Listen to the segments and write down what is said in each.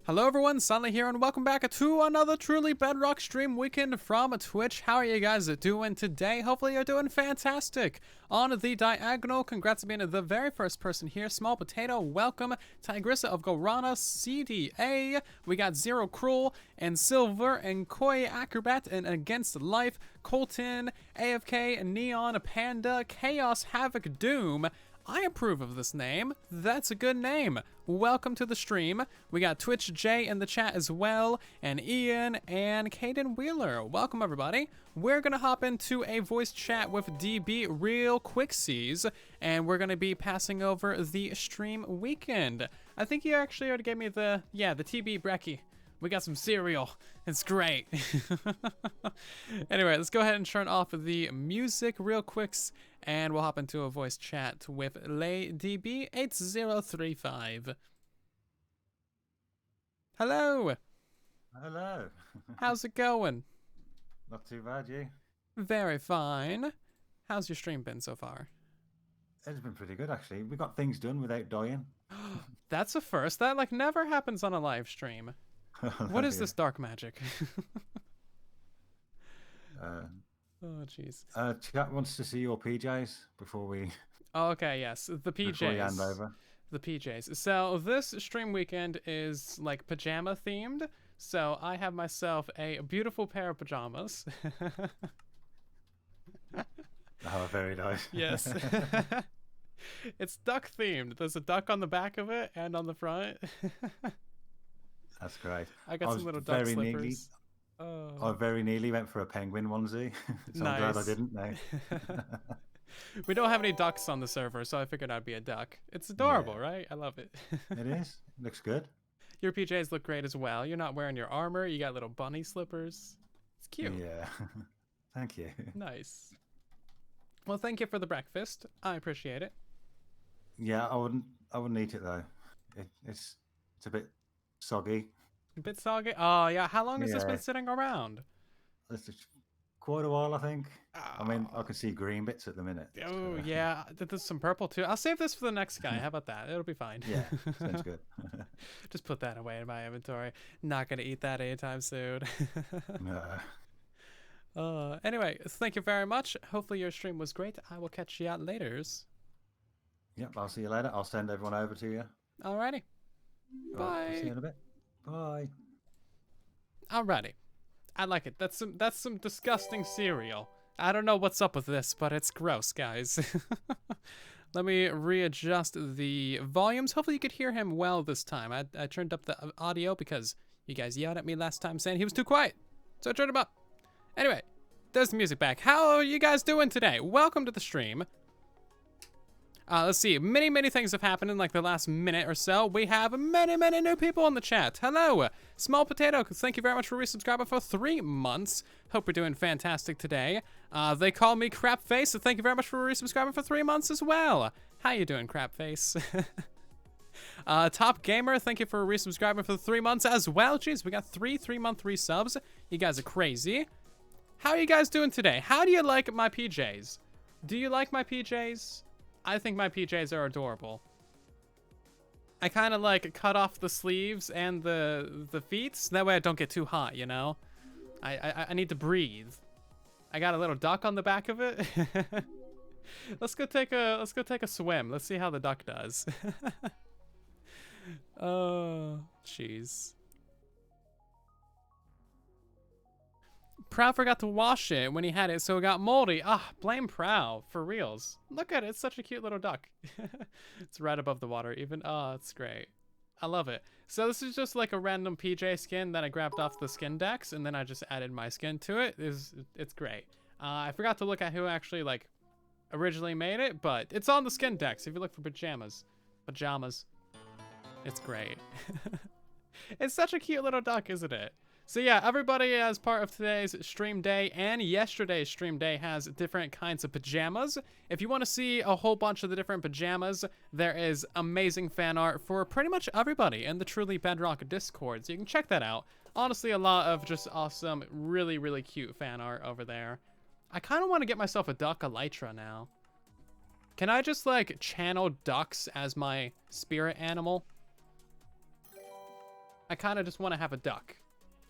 Hello everyone, Sunny here, and welcome back to another truly Bedrock stream weekend from Twitch. How are you guys doing today? Hopefully you're doing fantastic. On the diagonal, congrats on being the very first person here. Small Potato, welcome. Tigressa of Gorana, CDA. We got Zero Cruel, and Silver, and Koi Acrobat, and Against Life, Colton, AFK, Neon, Panda, Chaos, Havoc, Doom. I approve of this name. That's a good name. Welcome to the stream. We got Twitch J in the chat as well, and Ian and Caden Wheeler. Welcome everybody. We're gonna hop into a voice chat with DB real quicksies, and we're gonna be passing over the stream weekend. I think you actually already gave me the TB brekkie. We got some cereal. It's great. Anyway, let's go ahead and turn off the music real quicks, and we'll hop into a voice chat with LayDB8035. Hello. Hello. How's it going? Not too bad, you? Very fine. How's your stream been so far? It's been pretty good, actually. We got things done without dying. That's a first. That like never happens on a live stream. What is this dark magic? Oh, jeez. Chat wants to see your PJs before we... Oh, okay, yes. The PJs. Before we hand over. The PJs. So this stream weekend is like pajama themed. So I have myself a beautiful pair of pajamas. Oh, very nice. Yes. It's duck themed. There's a duck on the back of it and on the front. That's great. I got some little duck slippers. I very nearly went for a penguin onesie. So Nice. I'm glad I didn't now. We don't have any ducks on the server, so I figured I'd be a duck. It's adorable, right? I love it. It is. It looks good. Your PJs look great as well. You're not wearing your armor. You got little bunny slippers. It's cute. Yeah. Thank you. Nice. Well, thank you for the breakfast. I appreciate it. Yeah, I wouldn't eat it though. It's a bit soggy. A bit soggy. Oh, yeah. How long has this Yeah. been sitting around? It's quite a while, I think. I mean, I can see green bits at the minute. Oh, so- yeah. There's some purple, too. I'll save this for the next guy. How about that? It'll be fine. Yeah, sounds good. Just put that away in my inventory. Not going to eat that anytime soon. No. Anyway, thank you very much. Hopefully your stream was great. I will catch you out laters. Yep, I'll see you later. I'll send everyone over to you. Alrighty. Right, I'll see Bye. you in a bit. Bye. Alrighty. I like it. That's some disgusting cereal. I don't know what's up with this, but it's gross, guys. Let me readjust the volumes. Hopefully you could hear him well this time. I turned up the audio because you guys yelled at me last time saying he was too quiet. So I turned him up. Anyway, there's the music back. How are you guys doing today? Welcome to the stream. Let's see. Many things have happened in like the last minute or so. We have many new people in the chat. Hello, Small Potato. Thank you very much for resubscribing for 3 months. Hope you're doing fantastic today. They call me Crapface. So thank you very much for resubscribing for 3 months as well. How you doing, Crapface? Top Gamer, thank you for resubscribing for 3 months as well. Jeez, we got 3-month resubs. You guys are crazy. How are you guys doing today? How do you like my PJs? Do you like my PJs? I think my PJs are adorable. I kind of like cut off the sleeves and the feet, so that way I don't get too hot, you know? I need to breathe. I got a little duck on the back of it. Let's go take a swim. Let's see how the duck does. Oh, jeez. Prow forgot to wash it when he had it, so it got moldy. Ah, blame Prow, for reals. Look at it, it's such a cute little duck. It's right above the water even. Oh, it's great. I love it. So this is just like a random PJ skin that I grabbed off the skin decks, and then I just added my skin to it. It's great. I forgot to look at who actually like originally made it, but it's on the skin decks if you look for pajamas. It's great. It's such a cute little duck, isn't it? So yeah, everybody as part of today's stream day and yesterday's stream day has different kinds of pajamas. If you want to see a whole bunch of the different pajamas, there is amazing fan art for pretty much everybody in the Truly Bedrock Discord, so you can check that out. Honestly, a lot of just awesome, really cute fan art over there. I kind of want to get myself a duck elytra now. Can I just like channel ducks as my spirit animal? I kind of just want to have a duck.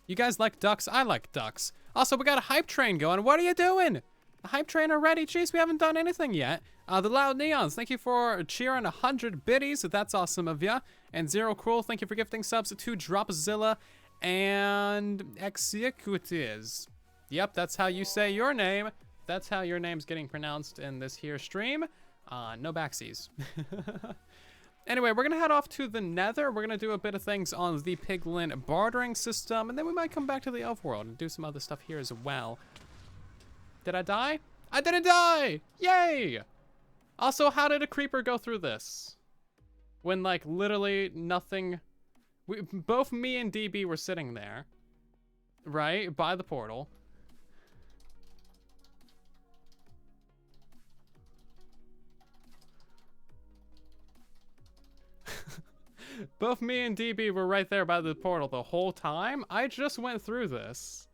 You guys like ducks? I like ducks. Also, we got a hype train going. What are you doing? A hype train already? Jeez, we haven't done anything yet. The Loud Neons, thank you for cheering 100 biddies. That's awesome of ya. And Zero Cruel, thank you for gifting subs to Dropzilla and Executives. Yep, that's how you say your name. That's how your name's getting pronounced in this here stream. No backsies. Anyway, we're gonna head off to the Nether. We're gonna do a bit of things on the Piglin bartering system, and then we might come back to the Elf world and do some other stuff here as well. Did I die? I didn't die! Yay! Also, how did a creeper go through this? When, like, literally nothing... both me and DB were sitting there, right? By the portal. Both me and DB were right there by the portal the whole time. I just went through this.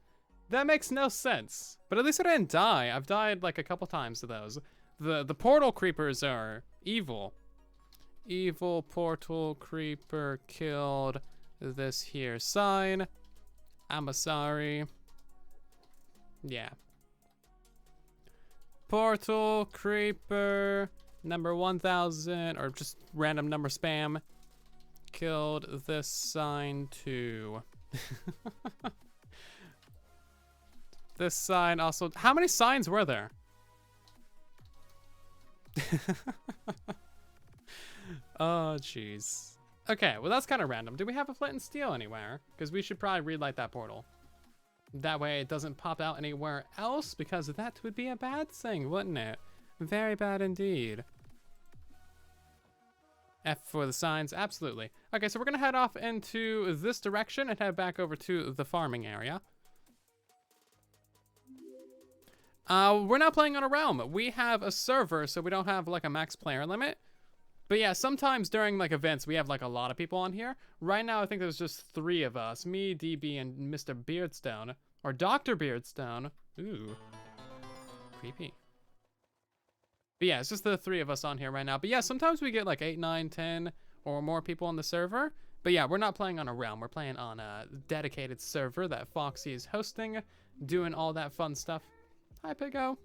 That makes no sense. But at least I didn't die. I've died like a couple times to those. The portal creepers are evil. Evil portal creeper killed this here sign. I'm sorry. Yeah. Portal creeper number 1000, or just random number spam. Killed this sign too. This sign also. How many signs were there? Oh, jeez. Okay, well, that's kind of random. Do we have a flint and steel anywhere? Because we should probably relight that portal. That way it doesn't pop out anywhere else, because that would be a bad thing, wouldn't it? Very bad indeed. F for the signs, absolutely. Okay, so we're gonna head off into this direction and head back over to the farming area. We're not playing on a realm. We have a server, so we don't have like a max player limit. But yeah, sometimes during like events, we have like a lot of people on here. Right now, I think there's just 3 of us. Me, DB, and Mr. Beardstone. Or Dr. Beardstone. Ooh. Creepy. But yeah, it's just the 3 of us on here right now. But yeah, sometimes we get like 8, 9, 10 or more people on the server. But yeah, we're not playing on a realm. We're playing on a dedicated server that Foxy is hosting, doing all that fun stuff. Hi, Piggo.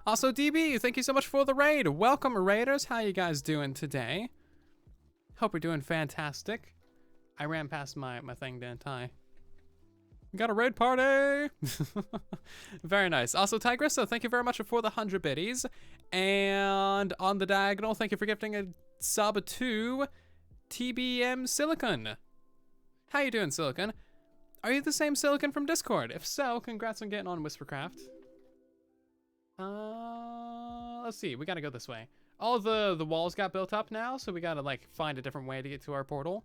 Also, DB, thank you so much for the raid. Welcome, raiders. How you guys doing today? Hope we're doing fantastic. I ran past my thing, didn't I? We got a raid party. Very nice. Also, Tigressa, thank you very much for the 100 biddies. And on the diagonal, thank you for gifting a sub to TBM Silicon. How you doing, Silicon? Are you the same Silicon from Discord? If so, congrats on getting on Whispercraft. Let's see. We gotta go this way. All the walls got built up now, so we gotta like find a different way to get to our portal.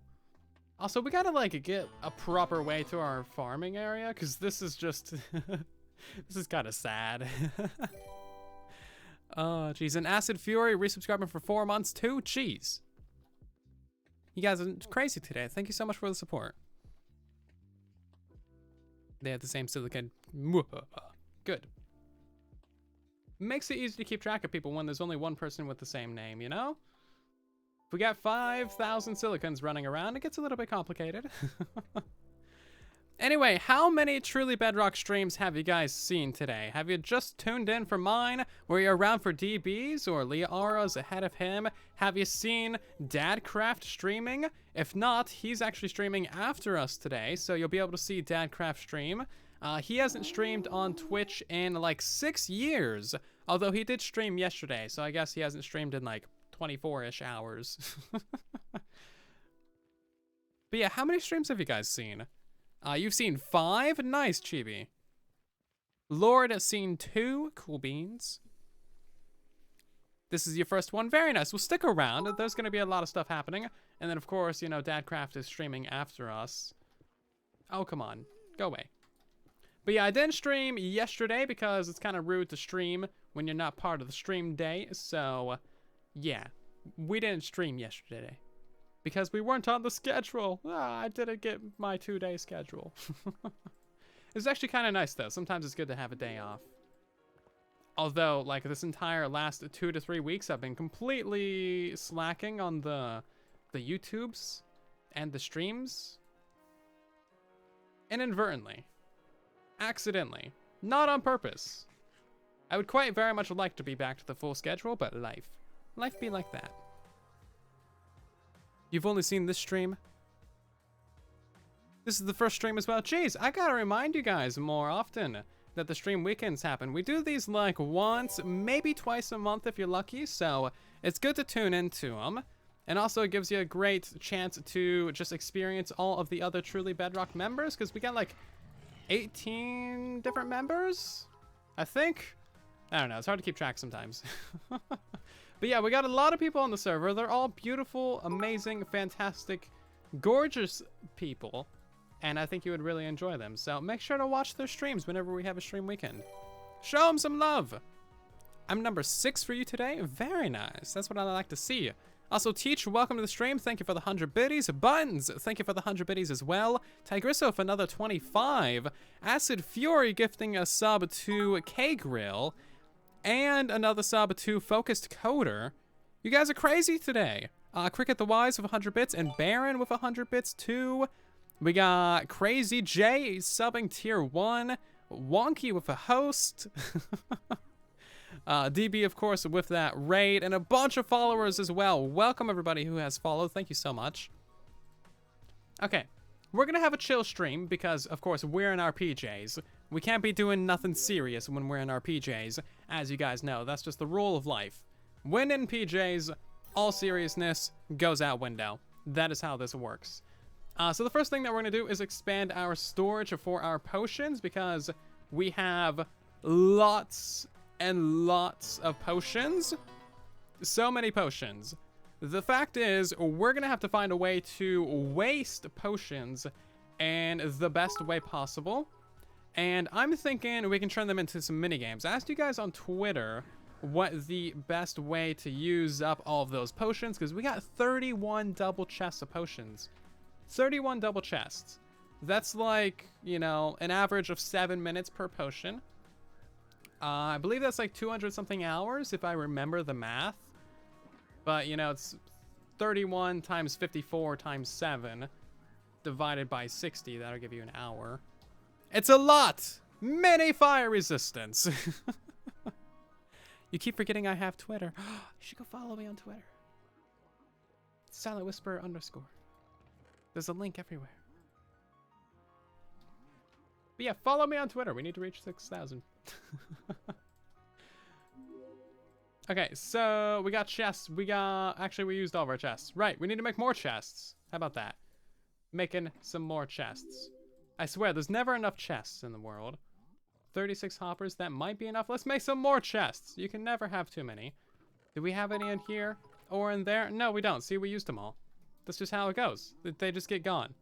Also, we gotta like get a proper way to our farming area, because this is just this is kind of sad. Oh, jeez. And Acid Fury resubscribing for 4 months too. Jeez. You guys are crazy today. Thank you so much for the support. They have the same silicon. Good. Makes it easy to keep track of people when there's only one person with the same name, you know? If we got 5,000 silicons running around, it gets a little bit complicated. Anyway, how many Truly Bedrock streams have you guys seen today? Have you just tuned in for mine? Were you around for DB's or Liara's ahead of him? Have you seen Dadcraft streaming? If not, he's actually streaming after us today, so you'll be able to see Dadcraft stream. He hasn't streamed on Twitch in like 6 years, although he did stream yesterday, so I guess he hasn't streamed in like 24-ish hours. But yeah, how many streams have you guys seen? You've seen 5? Nice, Chibi. Lord has seen 2. Cool beans. This is your first one. Very nice. Well, stick around. There's going to be a lot of stuff happening. And then, of course, you know, Dadcraft is streaming after us. Oh, come on. Go away. But yeah, I didn't stream yesterday because it's kind of rude to stream when you're not part of the stream day. So, yeah. We didn't stream yesterday. Because we weren't on the schedule. I didn't get my 2-day schedule. It's actually kind of nice, though. Sometimes it's good to have a day off. Although, like, this entire last 2 to 3 weeks, I've been completely slacking on the YouTubes. end the streams inadvertently, accidentally, not on purpose. I would quite very much like to be back to the full schedule, but life be like that. You've only seen this stream. This is the first stream as well. Jeez, I gotta remind you guys more often that the stream weekends happen. We do these like once, maybe twice a month if you're lucky, so it's good to tune into them. And also it gives you a great chance to just experience all of the other Truly Bedrock members, because we got like 18 different members, I think. I don't know, it's hard to keep track sometimes. But yeah, we got a lot of people on the server. They're all beautiful, amazing, fantastic, gorgeous people. And I think you would really enjoy them. So make sure to watch their streams whenever we have a stream weekend. Show them some love. I'm number 6 for you today. Very nice. That's what I like to see. Also, Teach, welcome to the stream. Thank you for the 100 biddies. Buttons, thank you for the 100 biddies as well. Tigrisso for another 25. Acid Fury gifting a sub to K-Grill. And another sub to Focused Coder. You guys are crazy today. Cricket the Wise with 100 bits and Baron with 100 bits too. We got Crazy J subbing tier 1. Wonky with a host. DB, of course, with that raid. And a bunch of followers as well. Welcome, everybody who has followed. Thank you so much. Okay. We're going to have a chill stream because, of course, we're in our PJs. We can't be doing nothing serious when we're in our PJs. As you guys know, that's just the rule of life. When in PJs, all seriousness goes out window. That is how this works. So the first thing that we're going to do is expand our storage for our potions because we have lots and lots of potions. So many potions. The fact is, we're going to have to find a way to waste potions in the best way possible. And I'm thinking we can turn them into some minigames. I asked you guys on Twitter what the best way to use up all of those potions, because we got 31 double chests of potions. 31 double chests. That's like, you know, an average of 7 minutes per potion. I believe that's like 200 something hours if I remember the math. But, you know, it's 31 times 54 times 7 divided by 60. That'll give you an hour. It's a lot! Mini fire resistance! You keep forgetting I have Twitter. You should go follow me on Twitter. silentwhisper_. There's a link everywhere. But yeah, follow me on Twitter. We need to reach 6,000. Okay, so we got chests. Actually, we used all of our chests. Right, we need to make more chests. How about that? Making some more chests. I swear, there's never enough chests in the world. 36 hoppers, that might be enough. Let's make some more chests. You can never have too many. Do we have any in here or in there? No, we don't. See, we used them all. That's just how it goes. They just get gone.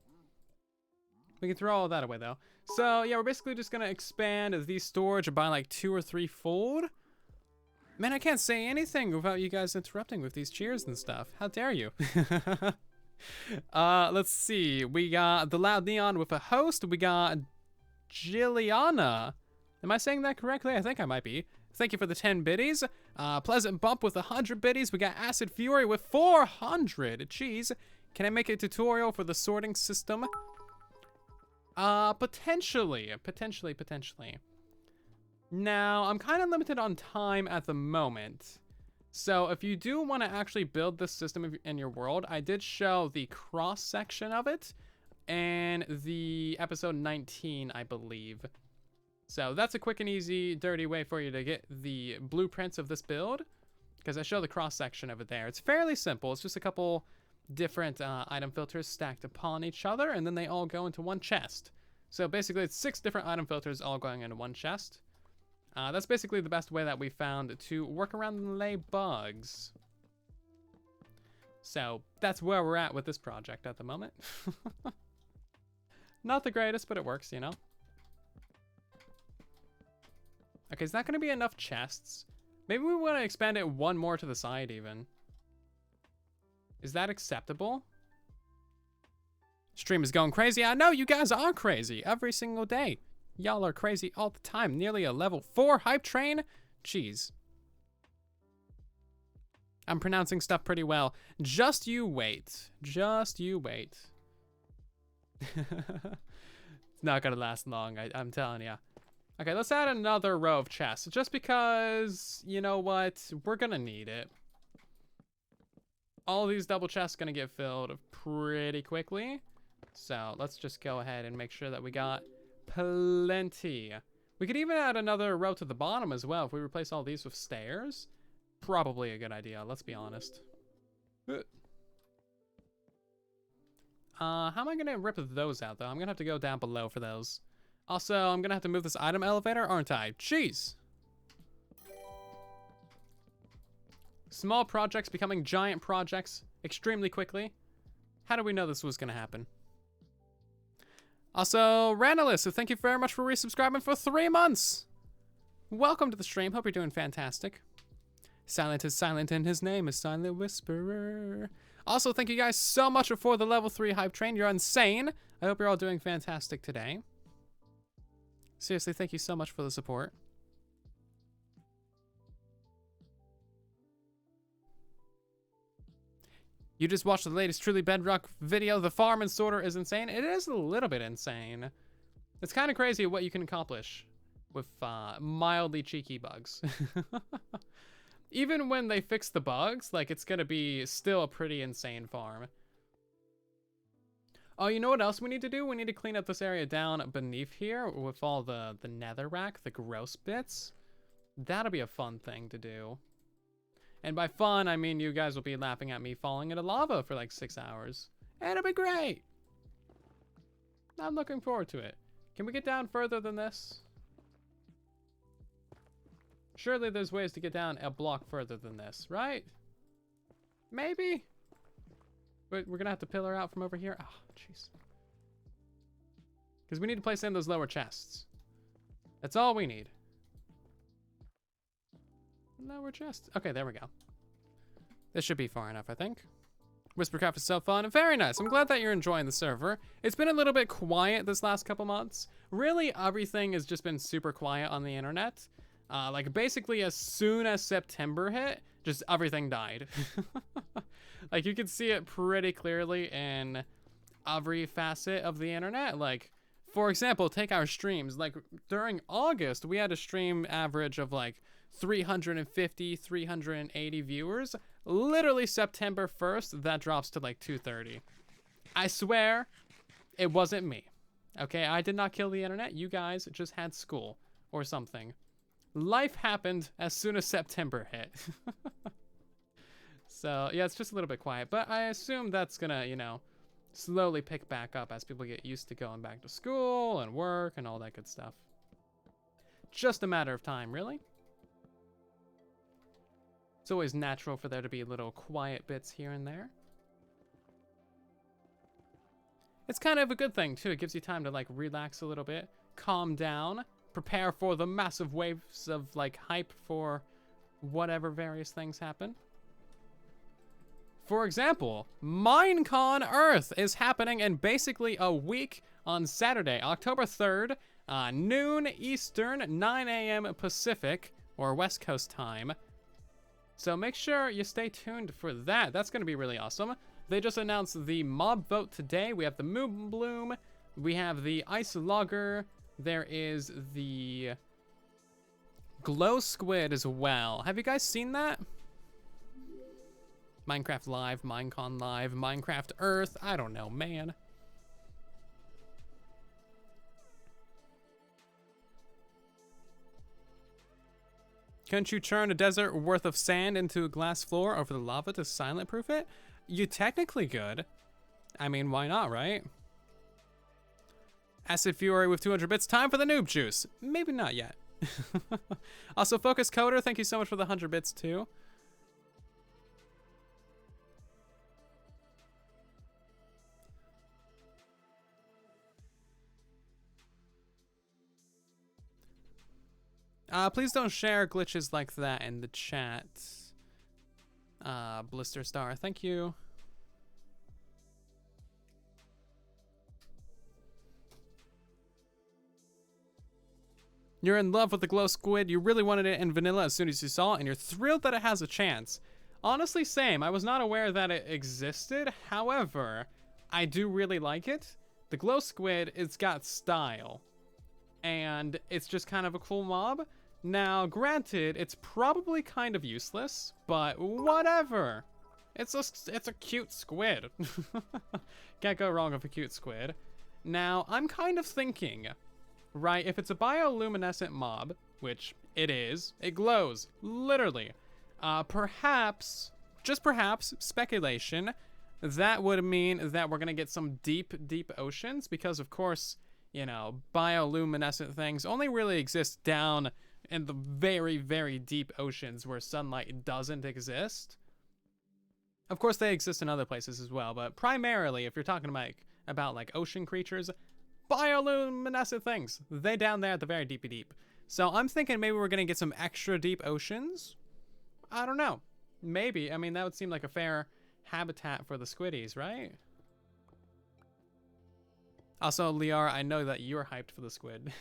We can throw all of that away, though. So, yeah, we're basically just going to expand the storage by like 2 or 3 fold. Man, I can't say anything without you guys interrupting with these cheers and stuff. How dare you? Let's see. We got the Loud Neon with a host. We got Jilliana. Am I saying that correctly? I think I might be. Thank you for the 10 biddies. Pleasant Bump with 100 biddies. We got Acid Fury with 400. Jeez. Can I make a tutorial for the sorting system? Potentially. Now, I'm kind of limited on time at the moment. So if you do want to actually build this system in your world, I did show the cross section of it in the episode 19, I believe. So that's a quick and easy, dirty way for you to get the blueprints of this build, because I show the cross section of it there. It's fairly simple. It's just a couple different item filters stacked upon each other, and then they all go into one chest. So basically, it's 6 different item filters all going into one chest. That's basically the best way that we found to work around and lay bugs. So that's where we're at with this project at the moment. Not the greatest, but it works, you know? Okay, is that going to be enough chests? Maybe we want to expand it 1 more to the side even. Is that acceptable? Stream is going crazy. I know you guys are crazy every single day. Y'all are crazy all the time. Nearly a level 4 hype train? Jeez. I'm pronouncing stuff pretty well. Just you wait. Just you wait. It's not gonna last long, I'm telling you. Okay, let's add another row of chests, just because, you know what, we're gonna need it. All these double chests gonna get filled pretty quickly, so let's just go ahead and make sure that we got plenty. We could even add another row to the bottom as well if we replace all these with stairs. Probably a good idea, let's be honest. How am I gonna rip those out though? I'm gonna have to go down below for those. Also, I'm gonna have to move this item elevator, aren't I? Jeez. Small projects becoming giant projects extremely quickly. How do we know this was gonna happen? Also, Ranalus, so thank you very much for resubscribing for 3 months. Welcome to the stream. Hope you're doing fantastic. Silent is silent and his name is Silent Whisperer. Also, thank you guys so much for the level 3 hype train. You're insane. I hope you're all doing fantastic today. Seriously, thank you so much for the support. You just watched the latest Truly Bedrock video. The farm and sorter is insane. It is a little bit insane. It's kind of crazy what you can accomplish with mildly cheeky bugs. Even when they fix the bugs, like, it's gonna be still a pretty insane farm. Oh, you know what else we need to do? We need to clean up this area down beneath here with all the netherrack, the gross bits. That'll be a fun thing to do. And by fun, I mean you guys will be laughing at me falling into lava for like 6 hours. And it'll be great! I'm looking forward to it. Can we get down further than this? Surely there's ways to get down a block further than this, right? Maybe? But we're gonna have to pillar out from over here. Oh, jeez. Because we need to place in those lower chests. That's all we need. Lower chests. Okay, there we go. This should be far enough, I think. Whispercraft is so fun. Very nice. I'm glad that you're enjoying the server. It's been a little bit quiet this last couple months. Really, everything has just been super quiet on the internet. Like, basically, as soon as September hit, just everything died. Like, you can see it pretty clearly in every facet of the internet. Like, for example, take our streams. Like, during August, we had a stream average of, like, 350, 380 viewers. Literally September 1st, that drops to, like, 230. I swear, it wasn't me. Okay, I did not kill the internet. You guys just had school or something. Life happened as soon as September hit. So, yeah, it's just a little bit quiet. But I assume that's gonna, you know, slowly pick back up as people get used to going back to school and work and all that good stuff. Just a matter of time, really. It's always natural for there to be little quiet bits here and there. It's kind of a good thing, too. It gives you time to, like, relax a little bit, calm down, prepare for the massive waves of, like, hype for whatever various things happen. For example, Minecon Earth is happening in basically a week on Saturday, October 3rd, noon Eastern, 9 a.m. Pacific, or West Coast time. So make sure you stay tuned for that. That's going to be really awesome. They just announced the mob vote today. We have the Moon Bloom. We have the Ice Logger. There is the Glow Squid as well. Have you guys seen that? Minecraft Live, Minecon Live, Minecraft Earth. I don't know, man. Couldn't you turn a desert worth of sand into a glass floor over the lava to silent proof it? You technically could. I mean, why not, right? Acid Fury with 200 bits. Time for the noob juice. Maybe not yet. Also, Focus Coder, thank you so much for the 100 bits too. Please don't share glitches like that in the chat. Blister Star, thank you. You're in love with the Glow Squid. You really wanted it in vanilla as soon as you saw it, and you're thrilled that it has a chance. Honestly, same. I was not aware that it existed. However, I do really like it. The glow squid, it's got style. And it's just kind of a cool mob. Now, granted, it's probably kind of useless, but whatever. It's a cute squid. Can't go wrong with a cute squid. Now, I'm kind of thinking, right, if it's a bioluminescent mob, which it is, it glows, literally. Perhaps, just perhaps, speculation, that would mean that we're gonna get some deep, deep oceans, because of course, you know, bioluminescent things only really exist down in the very, very deep oceans where sunlight doesn't exist. Of course, they exist in other places as well, but primarily, if you're talking about like ocean creatures, bioluminescent things, they down there at the very deepy deep. So I'm thinking maybe we're gonna get some extra deep oceans. I don't know. Maybe. I mean, that would seem like a fair habitat for the squiddies, right? Also, Liar, I know that you're hyped for the squid.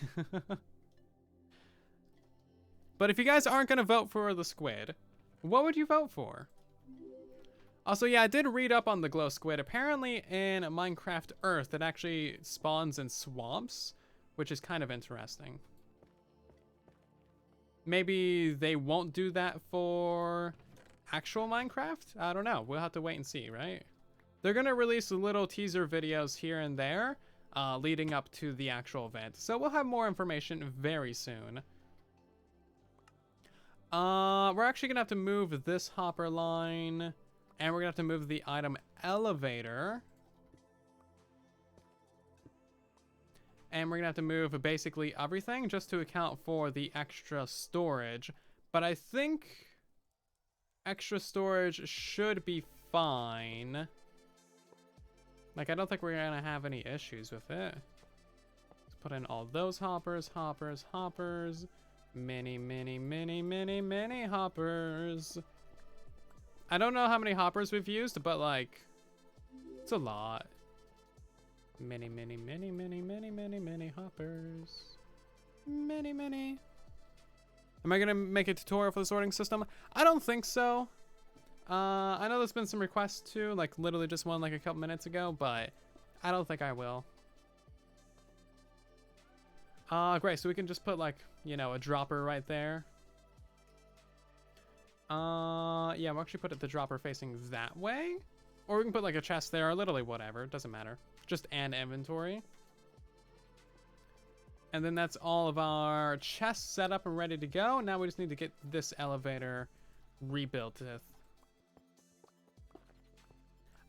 But if you guys aren't gonna vote for the squid, what would you vote for? Also, yeah, I did read up on the glow squid. Apparently in Minecraft Earth, it actually spawns in swamps, which is kind of interesting. Maybe they won't do that for actual Minecraft? I don't know. We'll have to wait and see, right? They're gonna release little teaser videos here and there, leading up to the actual event. So we'll have more information very soon. We're actually gonna have to move this hopper line, and we're gonna have to move the item elevator. And we're gonna have to move basically everything just to account for the extra storage. But I think extra storage should be fine. Like, I don't think we're gonna have any issues with it. Let's put in all those hoppers, hoppers, hoppers. Many, many, many, many, many hoppers. I don't know how many hoppers we've used, but like, it's a lot. Many, many, many, many, many, many, many hoppers. Many, many. Am I gonna make a tutorial for the sorting system? I don't think so. I know there's been some requests too, like literally just one like a couple minutes ago, but I don't think I will. Great, so we can just put like, you know, a dropper right there. Yeah, we'll actually put the dropper facing that way. Or we can put like a chest there, or literally whatever, it doesn't matter. Just an inventory. And then that's all of our chests set up and ready to go. Now we just need to get this elevator rebuilt.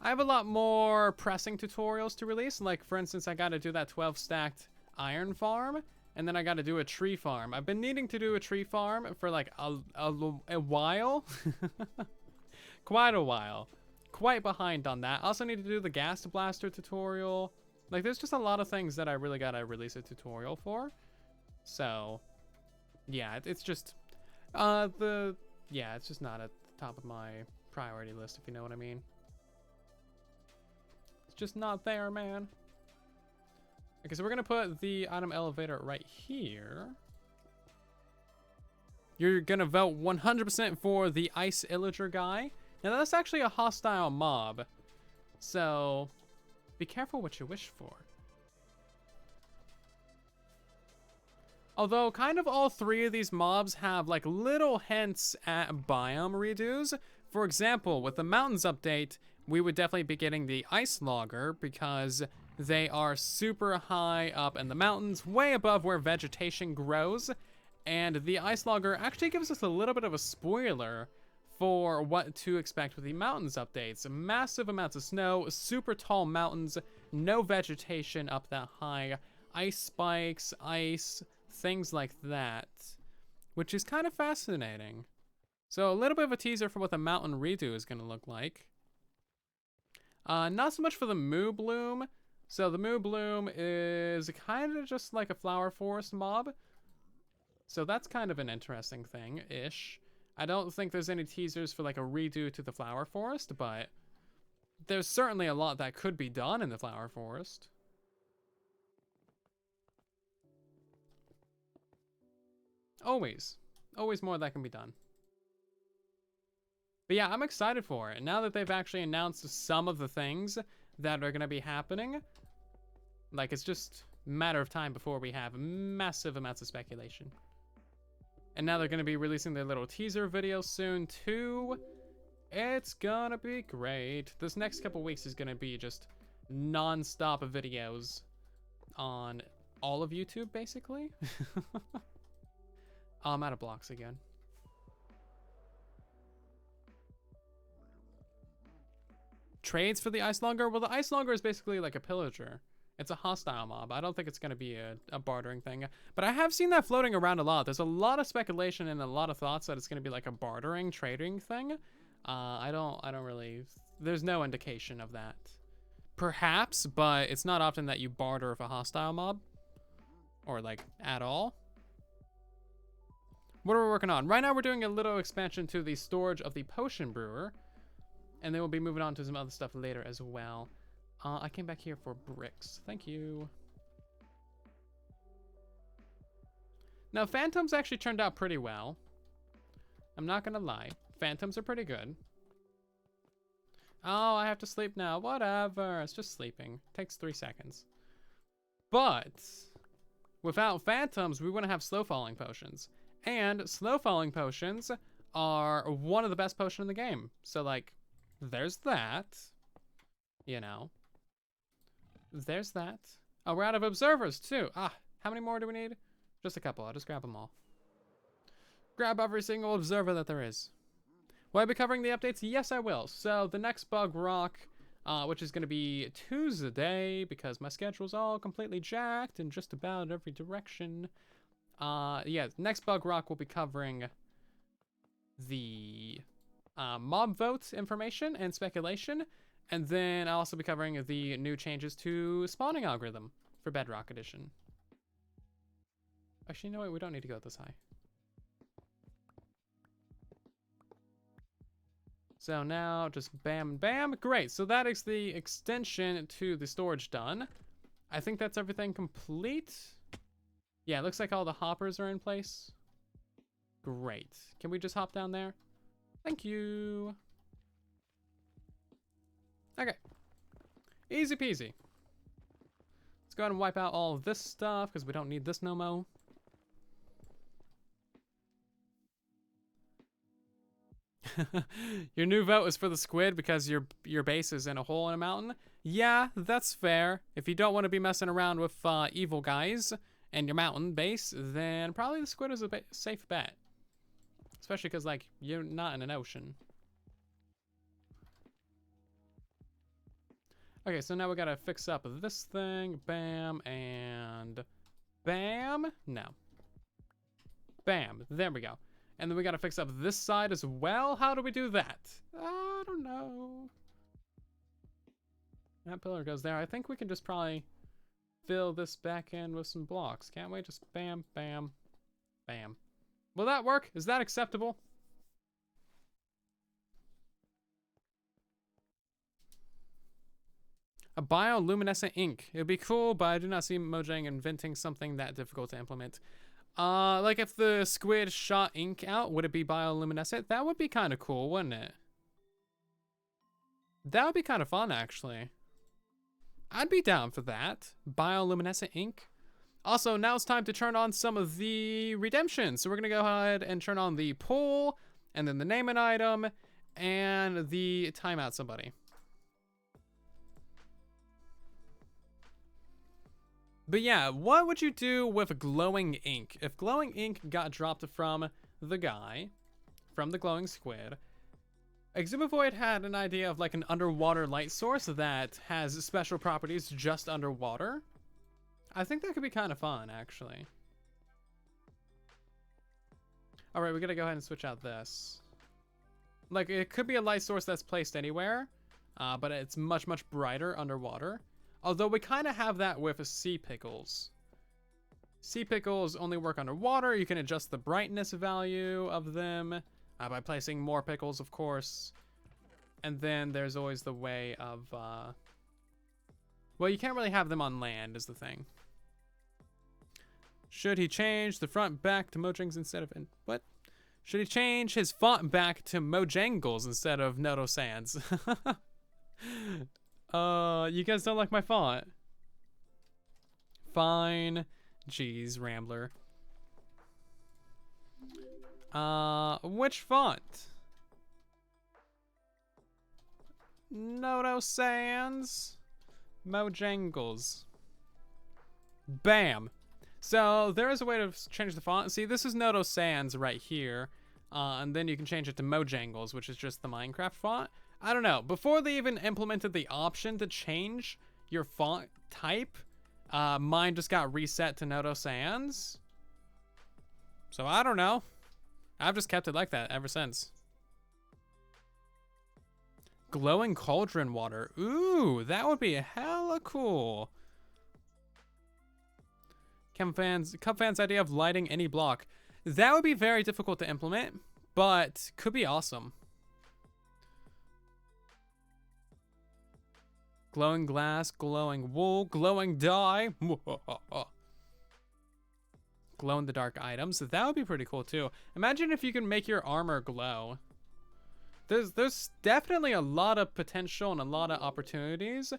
I have a lot more pressing tutorials to release. Like, for instance, I got to do that 12 stacked iron farm, and then I got to do a tree farm. I've been needing to do a tree farm for like a while. Quite a while. Quite behind on that. I also need to do the gas blaster tutorial. Like, there's just a lot of things that I really got to release a tutorial for. So, yeah, it's just, it's just not at the top of my priority list, if you know what I mean. It's just not there, man. Okay, so we're gonna put the item elevator right here. You're gonna vote 100% for the ice illager guy. Now that's actually a hostile mob, so be careful what you wish for. Although kind of all three of these mobs have like little hints at biome redos. For example, with the mountains update, we would definitely be getting the ice logger because they are super high up in the mountains, way above where vegetation grows. And the ice logger actually gives us a little bit of a spoiler for what to expect with the mountains updates. Massive amounts of snow, super tall mountains, no vegetation up that high, ice spikes, ice, things like that, which is kind of fascinating. So a little bit of a teaser for what the mountain redo is going to look like. Not so much for the Moo Bloom. So the Moo Bloom is kind of just like a flower forest mob. So that's kind of an interesting thing-ish. I don't think there's any teasers for like a redo to the flower forest, but there's certainly a lot that could be done in the flower forest. Always more that can be done. But yeah, I'm excited for it. Now that they've actually announced some of the things that are going to be happening, Like, it's just a matter of time before we have massive amounts of speculation. And now they're going to be releasing their little teaser video soon, too. It's gonna be great. This next couple weeks is gonna be just non-stop videos on all of YouTube, basically. I'm out of blocks again. Trades for the Ice Longer? Well, the Ice Longer is basically like a pillager. It's a hostile mob. I don't think it's going to be a bartering thing. But I have seen that floating around a lot. There's a lot of speculation and a lot of thoughts that it's going to be like a bartering, trading thing. I don't really... There's no indication of that. Perhaps, but it's not often that you barter with a hostile mob. Or, like, at all. What are we working on? Right now we're doing a little expansion to the storage of the potion brewer. And then we'll be moving on to some other stuff later as well. I came back here for bricks. Thank you. Now, phantoms actually turned out pretty well. I'm not gonna lie. Phantoms are pretty good. Oh, I have to sleep now. Whatever. It's just sleeping. Takes 3 seconds. But without phantoms, we wouldn't have slow falling potions. And slow falling potions are one of the best potions in the game. So, like, there's that. You know. There's that. Oh, we're out of observers, too. Ah, how many more do we need? Just a couple. I'll just grab them all. Grab every single observer that there is. Will I be covering the updates? Yes, I will. So, the next bug rock, which is going to be Tuesday, because my schedule's all completely jacked in just about every direction. Yeah, next bug rock will be covering the mob vote information and speculation. And then I'll also be covering the new changes to spawning algorithm for Bedrock Edition. Actually, you know what? We don't need to go this high. So now just bam and bam. Great. So that is the extension to the storage done. I think that's everything complete. Yeah, it looks like all the hoppers are in place. Great. Can we just hop down there? Thank you. Okay. Easy peasy. Let's go ahead and wipe out all of this stuff because we don't need this no mo. Your new vote is for the squid because your base is in a hole in a mountain. Yeah, that's fair. If you don't want to be messing around with evil guys and your mountain base, then probably the squid is a safe bet. Especially because, like, you're not in an ocean. Okay, so now we gotta fix up this thing. Bam and bam. No. Bam. There we go. And then we gotta fix up this side as well. How do we do that? I don't know. That pillar goes there. I think we can just probably fill this back in with some blocks. Can't we? Just bam, bam, bam. Will that work? Is that acceptable? A bioluminescent ink. It would be cool, but I do not see Mojang inventing something that difficult to implement. Like if the squid shot ink out, would it be bioluminescent? That would be kind of cool, wouldn't it? That would be kind of fun, actually. I'd be down for that. Bioluminescent ink. Also, now it's time to turn on some of the redemption. So we're going to go ahead and turn on the pull, and then the name an item, and the timeout somebody. But yeah, what would you do with glowing ink? If glowing ink got dropped from the guy, from the glowing squid, Exhibitoid had an idea of like an underwater light source that has special properties just underwater. I think that could be kind of fun, actually. All right, we gotta go ahead and switch out this. Like, it could be a light source that's placed anywhere, but it's much, much brighter underwater. Although we kind of have that with sea pickles. Sea pickles only work underwater. You can adjust the brightness value of them by placing more pickles, of course. And then there's always the way of... well, you can't really have them on land, is the thing. Should he change the front back to Mojangles instead of... What? Should he change his font back to Mojangles instead of Noto Sans? You guys don't like my font? Fine. Jeez, Rambler. Which font? Noto Sans. Mojangles. Bam. So there is a way to change the font. See, this is Noto Sans right here. And then you can change it to Mojangles, which is just the Minecraft font. I don't know. Before they even implemented the option to change your font type, mine just got reset to Noto Sans. So I don't know. I've just kept it like that ever since. Glowing cauldron water. Ooh, that would be hella cool. Cup fans idea of lighting any block. That would be very difficult to implement, but could be awesome. Glowing glass, glowing wool, glowing dye. Glow in the dark items. That would be pretty cool too. Imagine if you can make your armor glow. There's definitely a lot of potential and a lot of opportunities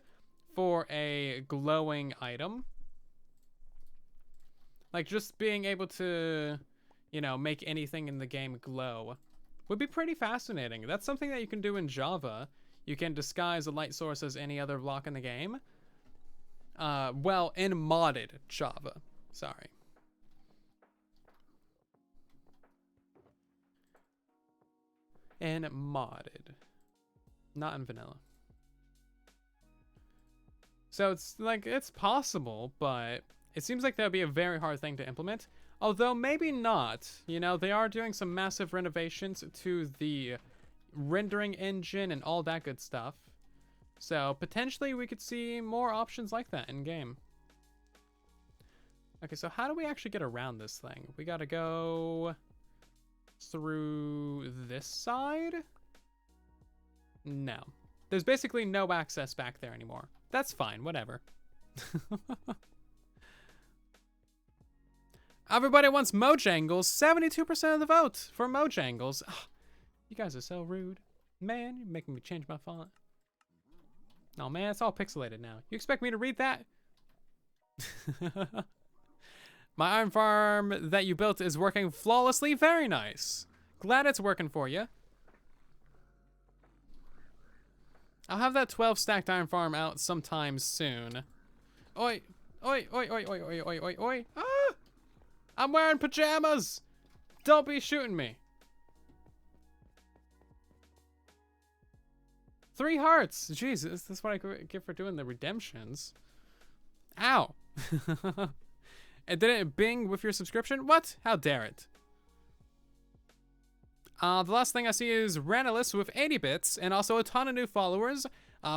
for a glowing item. Like just being able to, you know, make anything in the game glow would be pretty fascinating. That's something that you can do in Java. You can disguise a light source as any other block in the game. Well, in modded Java. Sorry. And modded, not in vanilla. So it's like, it's possible, but it seems like that would be a very hard thing to implement. Although maybe not, you know, they are doing some massive renovations to the rendering engine and all that good stuff. So potentially we could see more options like that in game. Okay, so how do we actually get around this thing? We gotta go through this side? No. There's basically no access back there anymore. That's fine, whatever. Everybody wants Mojangles. 72% of the vote for Mojangles. Oh, you guys are so rude. Man, you're making me change my font. Oh man, it's all pixelated now. You expect me to read that? My iron farm that you built is working flawlessly. Very nice. Glad it's working for you. I'll have that 12 stacked iron farm out sometime soon. Oi, oi, oi, oi, oi, oi, oi, oi, oi. Ah! I'm wearing pajamas. Don't be shooting me. 3 hearts. Jeez, that's what I get for doing the redemptions. Ow. And did it bing with your subscription? What? How dare it? The last thing I see is Ranalus with 80 bits and also a ton of new followers.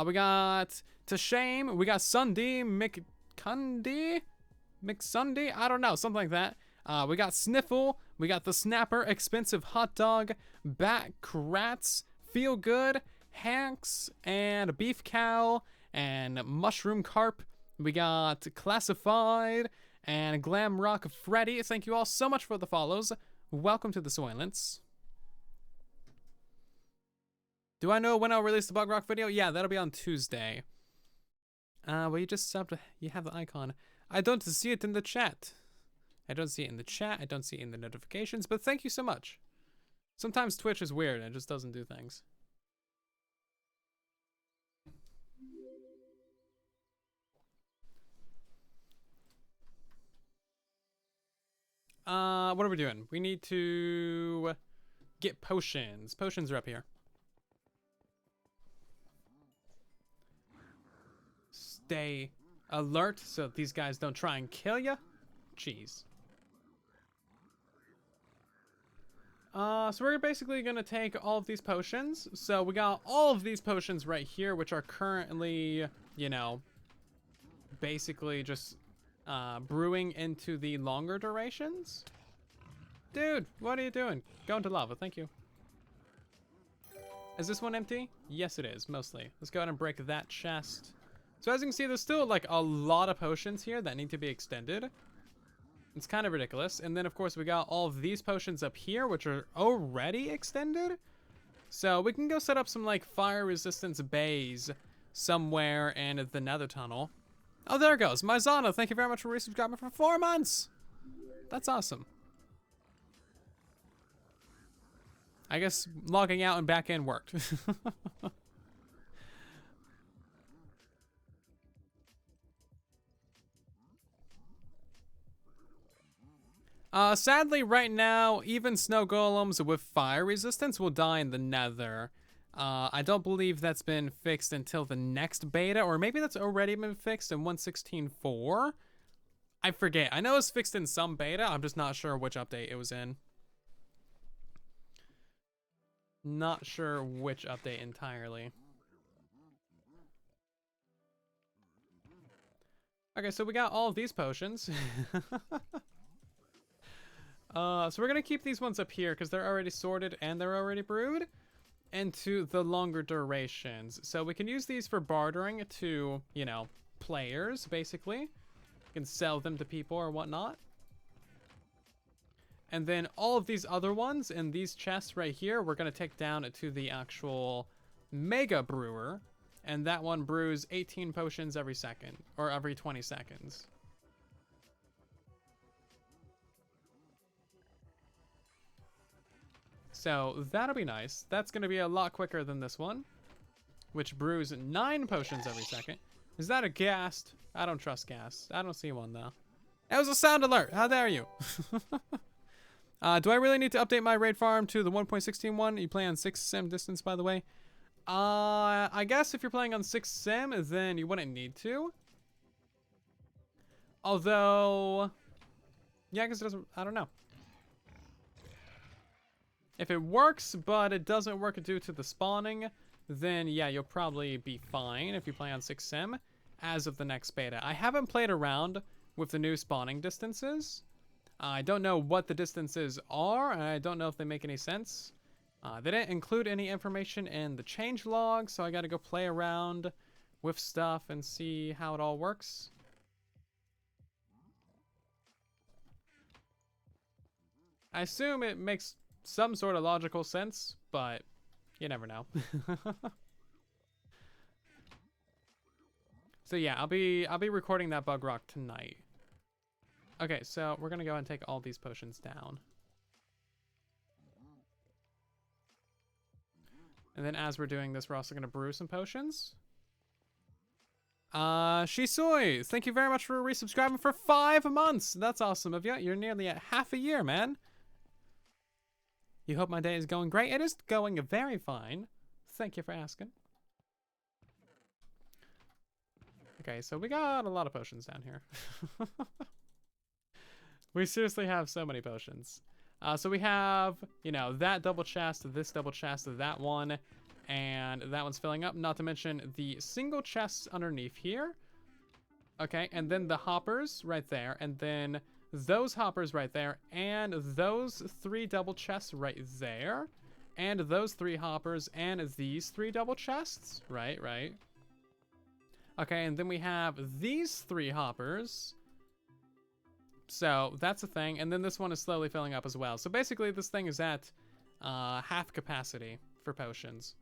We got Tashame, we got Sunday McSunday, I don't know, something like that. We got Sniffle, we got the Snapper, Expensive Hot Dog, Bat Krats, Feel Good, Hanks, and Beef Cow, and Mushroom Carp. We got Classified, and Glam Rock Freddy. Thank you all so much for the follows. Welcome to the Soylents. Do I know when I'll release the Bug Rock video? Yeah, that'll be on Tuesday. Well, you just have to, you have the icon. I don't see it in the chat. I don't see it in the chat. I don't see it in the notifications, but thank you so much. Sometimes Twitch is weird and it just doesn't do things. What are we doing? We need to get potions. Potions are up here. Stay alert so these guys don't try and kill you. Jeez. So we're basically gonna take all of these potions. So we got all of these potions right here, which are currently, you know, basically just brewing into the longer durations. Dude, what are you doing? Go into lava, thank you. Is this one empty? Yes, it is, mostly. Let's go ahead and break that chest. So as you can see, there's still like a lot of potions here that need to be extended. It's kind of ridiculous. And then of course we got all of these potions up here, which are already extended. So we can go set up some like fire resistance bays somewhere in the nether tunnel. Oh, there it goes. Maizana, thank you very much for resubscribing for 4 months. That's awesome. I guess logging out and back in worked. Sadly, right now, even snow golems with fire resistance will die in the nether. I don't believe that's been fixed until the next beta, or maybe that's already been fixed in 1.16.4. I forget. I know it's fixed in some beta. I'm just not sure which update it was in. Not sure which update entirely. Okay, so we got all of these potions. So we're gonna keep these ones up here because they're already sorted and they're already brewed into the longer durations. So we can use these for bartering to, you know, players, basically. You can sell them to people or whatnot. And then all of these other ones in these chests right here, we're gonna take down to the actual mega brewer. And that one brews 18 potions every second, or every 20 seconds. So that'll be nice. That's going to be a lot quicker than this one, which brews 9 potions every second. Is that a ghast? I don't trust ghast. I don't see one, though. That was a sound alert. How dare you? Do I really need to update my raid farm to the 1.16 one? You play on 6 sim distance, by the way? I guess if you're playing on 6 sim, then you wouldn't need to. Although, yeah, I guess it doesn't, I don't know. If it works, but it doesn't work due to the spawning, then yeah, you'll probably be fine if you play on 6 sim as of the next beta. I haven't played around with the new spawning distances. I don't know what the distances are, and I don't know if they make any sense. They didn't include any information in the change log, so I gotta go play around with stuff and see how it all works. I assume it makes some sort of logical sense, but you never know. So yeah, I'll be recording that bug rock tonight. Okay, so we're gonna go ahead and take all these potions down. And then as we're doing this, we're also gonna brew some potions. Shisui, thank you very much for resubscribing for 5 months. That's awesome of you. You're nearly at half a year, man. You hope my day is going great. It is going very fine. Thank you for asking. Okay, so we got a lot of potions down here. We seriously have so many potions. So we have, you know, that double chest, this double chest, that one, and that one's filling up. Not to mention the single chests underneath here. Okay, and then the hoppers right there, and then those hoppers right there, and those 3 double chests right there, and those 3 hoppers, and these 3 double chests. Right. Okay, and then we have these 3 hoppers. So that's a thing, and then this one is slowly filling up as well. So basically this thing is at half capacity for potions.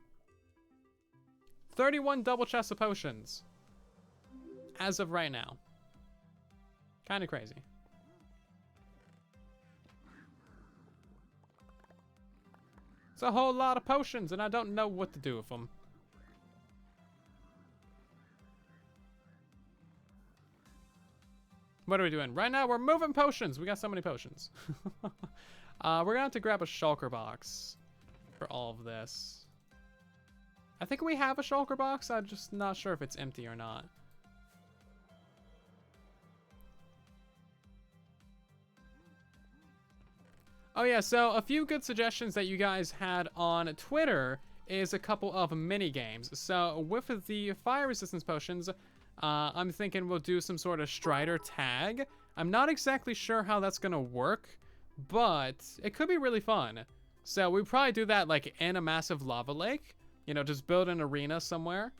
31 double chests of potions as of right now. Kind of crazy. It's a whole lot of potions, and I don't know what to do with them. What are we doing? Right now, we're moving potions. We got so many potions. We're going to have to grab a shulker box for all of this. I think we have a shulker box. I'm just not sure if it's empty or not. Oh yeah, so a few good suggestions that you guys had on Twitter is a couple of mini games. So with the fire resistance potions, I'm thinking we'll do some sort of Strider tag. I'm not exactly sure how that's gonna work, but it could be really fun. So we probably do that like in a massive lava lake. You know, just build an arena somewhere.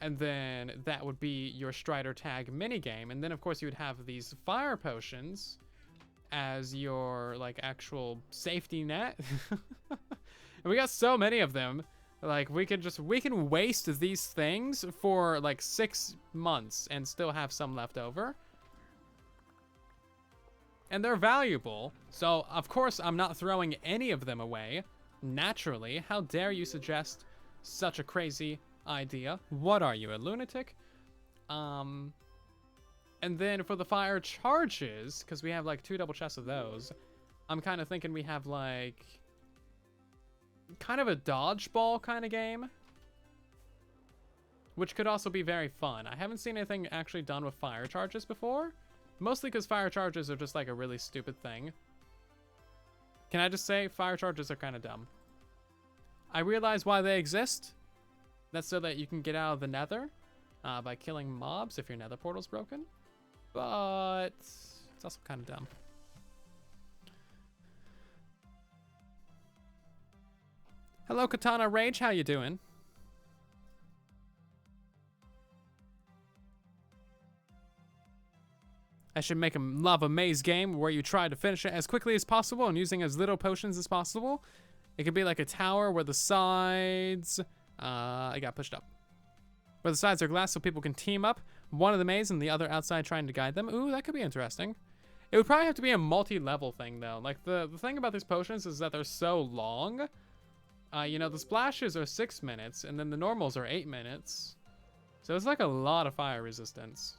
And then that would be your Strider tag mini game. And then of course you would have these fire potions as your like actual safety net. And we got so many of them Like, we can waste these things for like 6 months and still have some left over. And they're valuable, so of course I'm not throwing any of them away. Naturally, how dare you suggest such a crazy idea? What are you, a lunatic? And then for the fire charges, because we have like 2 double chests of those, I'm kind of thinking we have like kind of a dodgeball kind of game, which could also be very fun. I haven't seen anything actually done with fire charges before, mostly because fire charges are just like a really stupid thing. Can I just say fire charges are kind of dumb? I realize why they exist. That's so that you can get out of the nether by killing mobs if your nether portal's broken, but it's also kind of dumb. Hello, Katana Rage. How you doing? I should make a lava maze game where you try to finish it as quickly as possible and using as little potions as possible. It could be like a tower where the sides... I got pushed up. Where the sides are glass so people can team up. One of the maze and the other outside trying to guide them. Ooh, that could be interesting. It would probably have to be a multi-level thing, though. Like, the thing about these potions is that they're so long... you know, the splashes are 6 minutes, and then the normals are 8 minutes. So it's like a lot of fire resistance.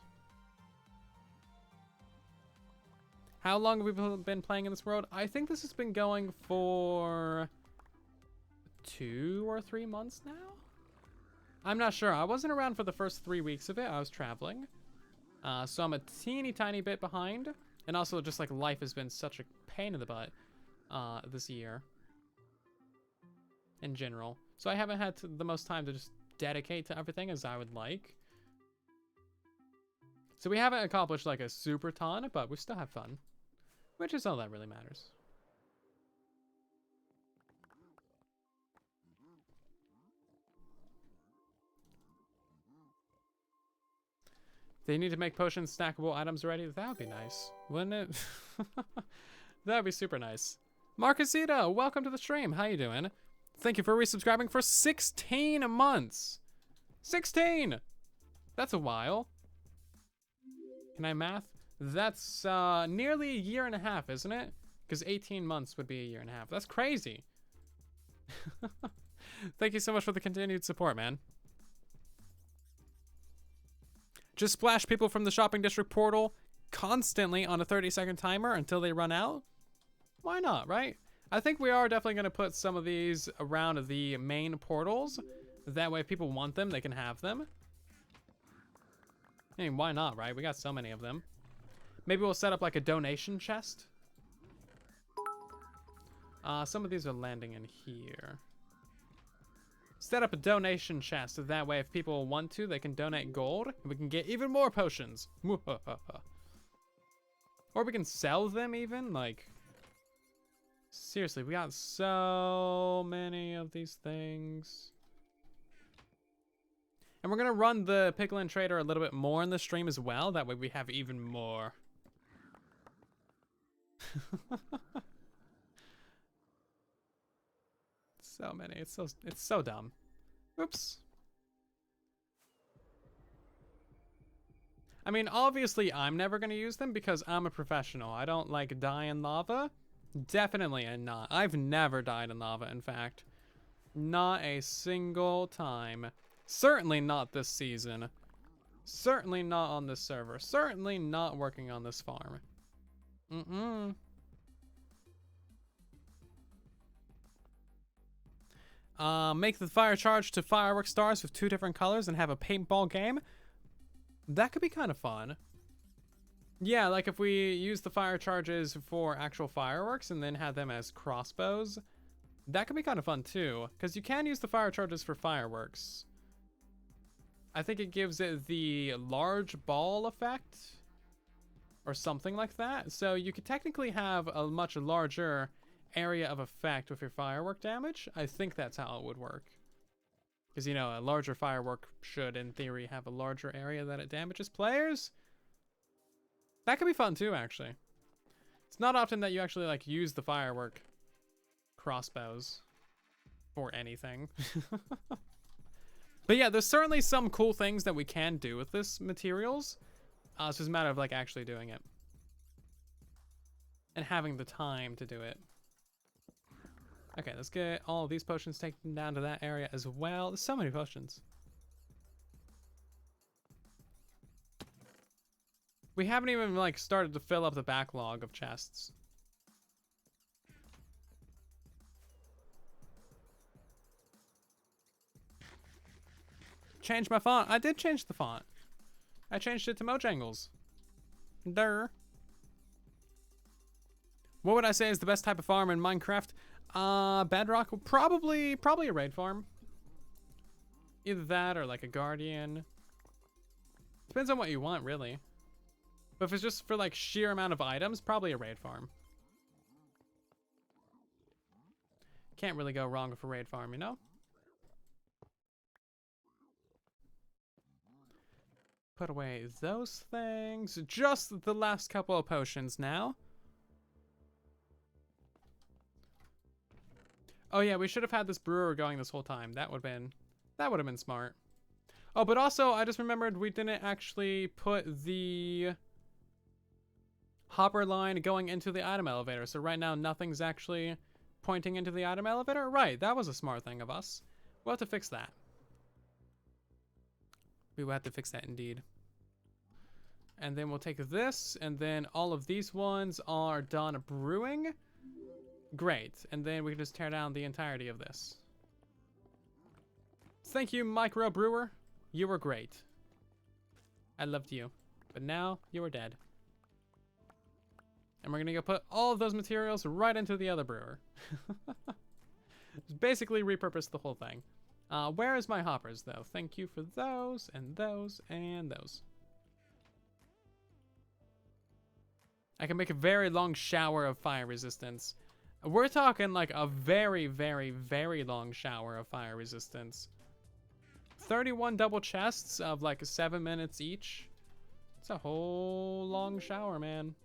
How long have we been playing in this world? I think this has been going for 2 or 3 months now? I'm not sure. I wasn't around for the first 3 weeks of it. I was traveling. So I'm a teeny tiny bit behind. And also just like life has been such a pain in the butt this year. In general. So I haven't had the most time to just dedicate to everything as I would like. So we haven't accomplished like a super ton, but we still have fun. Which is all that really matters. They need to make potions stackable items ready. That would be nice, wouldn't it? That would be super nice. Marcusito, welcome to the stream. How you doing? Thank you for resubscribing for 16 months. 16! That's a while. Can I math? That's nearly a year and a half, isn't it? Because 18 months would be a year and a half. That's crazy. Thank you so much for the continued support, man. Just splash people from the shopping district portal constantly on a 30-second timer until they run out? Why not, right? I think we are definitely going to put some of these around the main portals. That way if people want them, they can have them. I mean, why not, right? We got so many of them. Maybe we'll set up like a donation chest. Some of these are landing in here. Set up a donation chest, so that way if people want to, they can donate gold. And we can get even more potions. Or we can sell them even, like... Seriously, we got so many of these things. And we're going to run the Piglin Trader a little bit more in the stream as well. That way we have even more. So many. It's so dumb. Oops. I mean, obviously I'm never going to use them because I'm a professional. I don't like die in lava. Definitely not. I've never died in lava, in fact. Not a single time. Certainly not this season. Certainly not on this server. Certainly not working on this farm. Make the fire charge to firework stars with 2 different colors and have a paintball game. That could be kind of fun. Yeah, like if we use the fire charges for actual fireworks and then have them as crossbows, that could be kind of fun too, because you can use the fire charges for fireworks. I think it gives it the large ball effect or something like that. So you could technically have a much larger area of effect with your firework damage. I think that's how it would work. Because, you know, a larger firework should, in theory, have a larger area that it damages players. That could be fun too, actually. It's not often that you actually like use the firework crossbows. for anything. But yeah, there's certainly some cool things that we can do with this materials. It's just a matter of like actually doing it. And having the time to do it. Okay, let's get all of these potions taken down to that area as well. There's so many potions. We haven't even like started to fill up the backlog of chests. Change my font. I did change the font. I changed it to Mojangles. Durr. What would I say is the best type of farm in Minecraft? Bedrock, probably a raid farm. Either that or like a guardian. Depends on what you want, really. But if it's just for like sheer amount of items, probably a raid farm. Can't really go wrong with a raid farm, you know? Put away those things. Just the last couple of potions now. Oh yeah, we should have had this brewer going this whole time. That would have been smart. Oh, but also I just remembered we didn't actually put the hopper line going into the item elevator. So right now nothing's actually pointing into the item elevator. Right, that was a smart thing of us. We'll have to fix that. We will have to fix that indeed. And then we'll take this, and then all of these ones are done brewing. Great, and then we can just tear down the entirety of this. Thank you, Micro Brewer. You were great. I loved you, but now you are dead. And we're gonna go put all of those materials right into the other brewer. Just basically repurpose the whole thing. Where is my hoppers, though? Thank you for those, and those, and those. I can make a very long shower of fire resistance. We're talking like a very, very, very long shower of fire resistance. 31 double chests of like 7 minutes each. It's a whole long shower, man.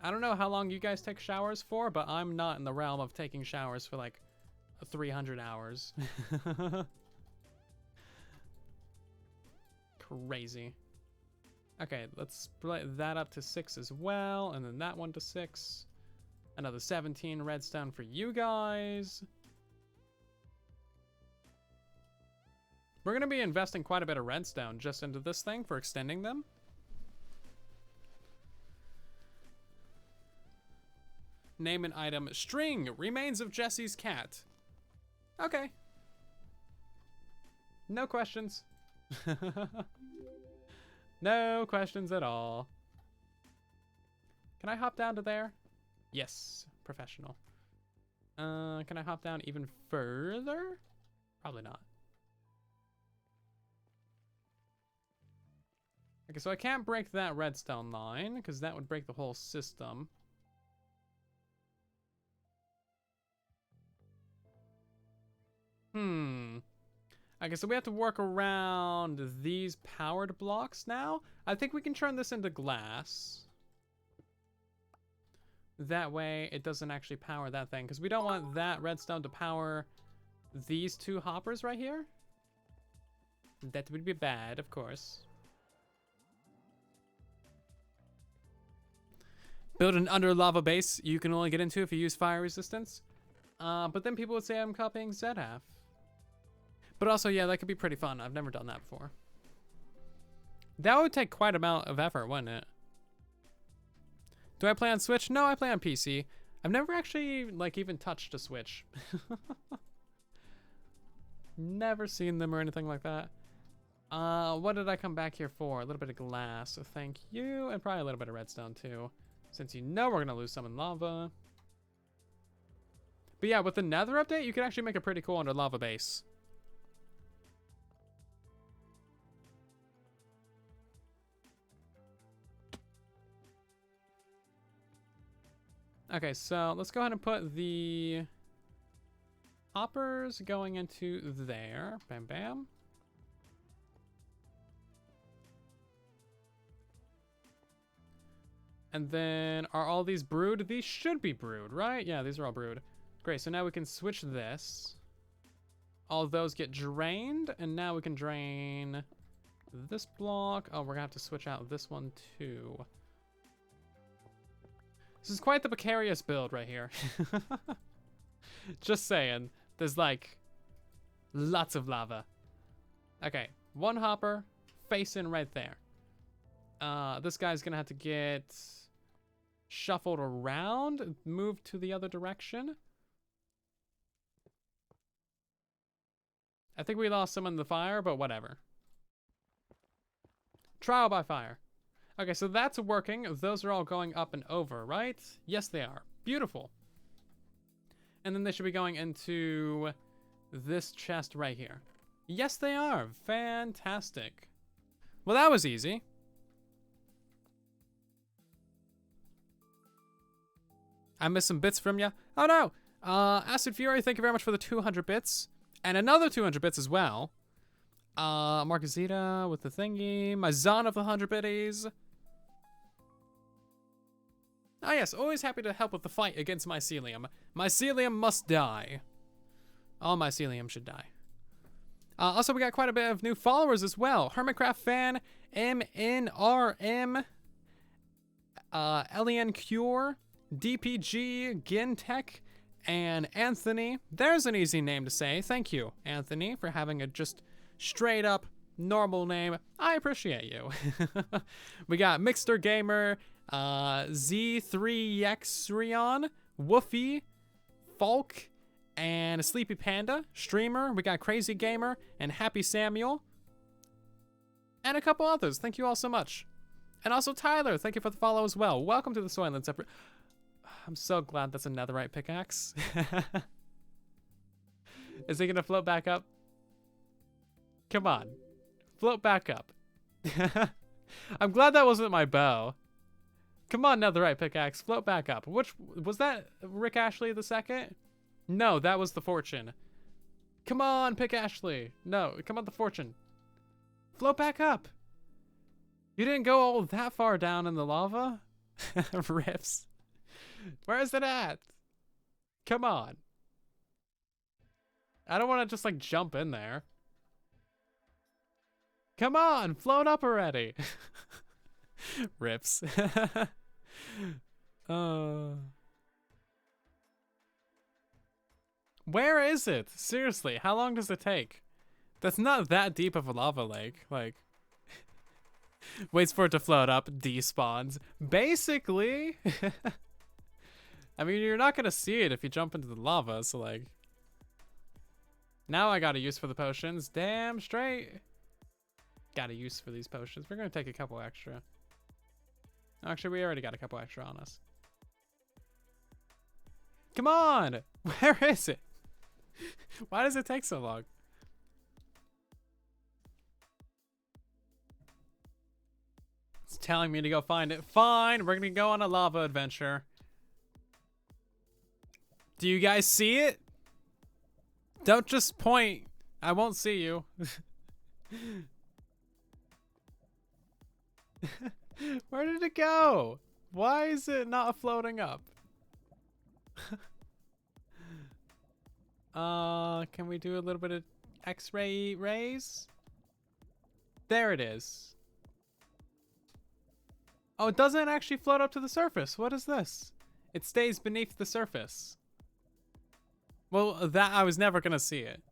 I don't know how long you guys take showers for, but I'm not in the realm of taking showers for like 300 hours. Crazy. Okay, let's split that up to 6 as well, and then that one to 6. Another 17 redstone for you guys. We're going to be investing quite a bit of redstone just into this thing for extending them. Name an item. String. Remains of Jesse's cat. Okay. No questions. No questions at all. Can I hop down to there? Yes, professional. Can I hop down even further? Probably not. Okay, so I can't break that redstone line because that would break the whole system. Okay, so we have to work around these powered blocks now. I think we can turn this into glass. That way it doesn't actually power that thing, because we don't want that redstone to power these two hoppers right here. That would be bad, of course. Build an under lava base you can only get into if you use fire resistance. But then people would say I'm copying ZHAF. But also, yeah, that could be pretty fun. I've never done that before. That would take quite an amount of effort, wouldn't it? Do I play on Switch? No, I play on PC. I've never actually, like, even touched a Switch. Never seen them or anything like that. What did I come back here for? A little bit of glass, so thank you. And probably a little bit of redstone, too. Since you know we're going to lose some in lava. But yeah, with the Nether update, you can actually make a pretty cool under lava base. Okay, so let's go ahead and put the hoppers going into there. Bam, bam. And then, are all these brewed? These should be brewed, right? Yeah, these are all brewed. Great, so now we can switch this. All those get drained, and now we can drain this block. Oh, we're gonna have to switch out this one too. This is quite the precarious build right here. Just saying. There's like lots of lava. Okay, one hopper facing right there. This guy's gonna have to get shuffled around, moved to the other direction. I think we lost some in the fire, but whatever. Trial by fire. Okay, so that's working. Those are all going up and over, right? Yes, they are. Beautiful. And then they should be going into this chest right here. Yes, they are. Fantastic. Well, that was easy. I missed some bits from you. Oh, no. Acid Fury, thank you very much for the 200 bits. And another 200 bits as well. Marquezita with the thingy. My Zon of the 100 bitties. Ah, yes. Always happy to help with the fight against Mycelium. Mycelium must die. All Mycelium should die. Also, we got quite a bit of new followers as well. Hermitcraft Fan, MNRM, Elian Cure, DPG, Gintech, and Anthony. There's an easy name to say. Thank you, Anthony, for having a just straight up normal name. I appreciate you. We got Mixter Gamer, Z3Xrion, Woofy, Falk, and a Sleepy Panda, Streamer. We got Crazy Gamer and Happy Samuel, and a couple others. Thank you all so much. And also Tyler, thank you for the follow as well. Welcome to the Silentwo. I'm so glad that's a netherite pickaxe. Is it gonna float back up? Come on, float back up. I'm glad that wasn't my bow. Come on, netherite pickaxe, float back up. Which was that? Rick Ashley the second? No, that was the Fortune. Come on, Pick Ashley. No, come on, the Fortune. Float back up. You didn't go all that far down in the lava? Rips. Where is it at? Come on. I don't want to just like jump in there. Come on, float up already. Rips. Where is it? Seriously, how long does it take? That's not that deep of a lava lake. Like, waits for it to float up, despawns. Basically. I mean, you're not gonna see it if you jump into the lava, so like. Now I got a use for the potions. Damn straight. Got a use for these potions. We're gonna take a couple extra. Actually, we already got a couple extra on us. Come on! Where is it? Why does it take so long? It's telling me to go find it. Fine, we're gonna go on a lava adventure. Do you guys see it? Don't just point. I won't see you. Where did it go? Why is it not floating up? Can we do a little bit of X-ray rays? There it is. Oh, it doesn't actually float up to the surface. What is this? It stays beneath the surface. Well, that I was never gonna see it.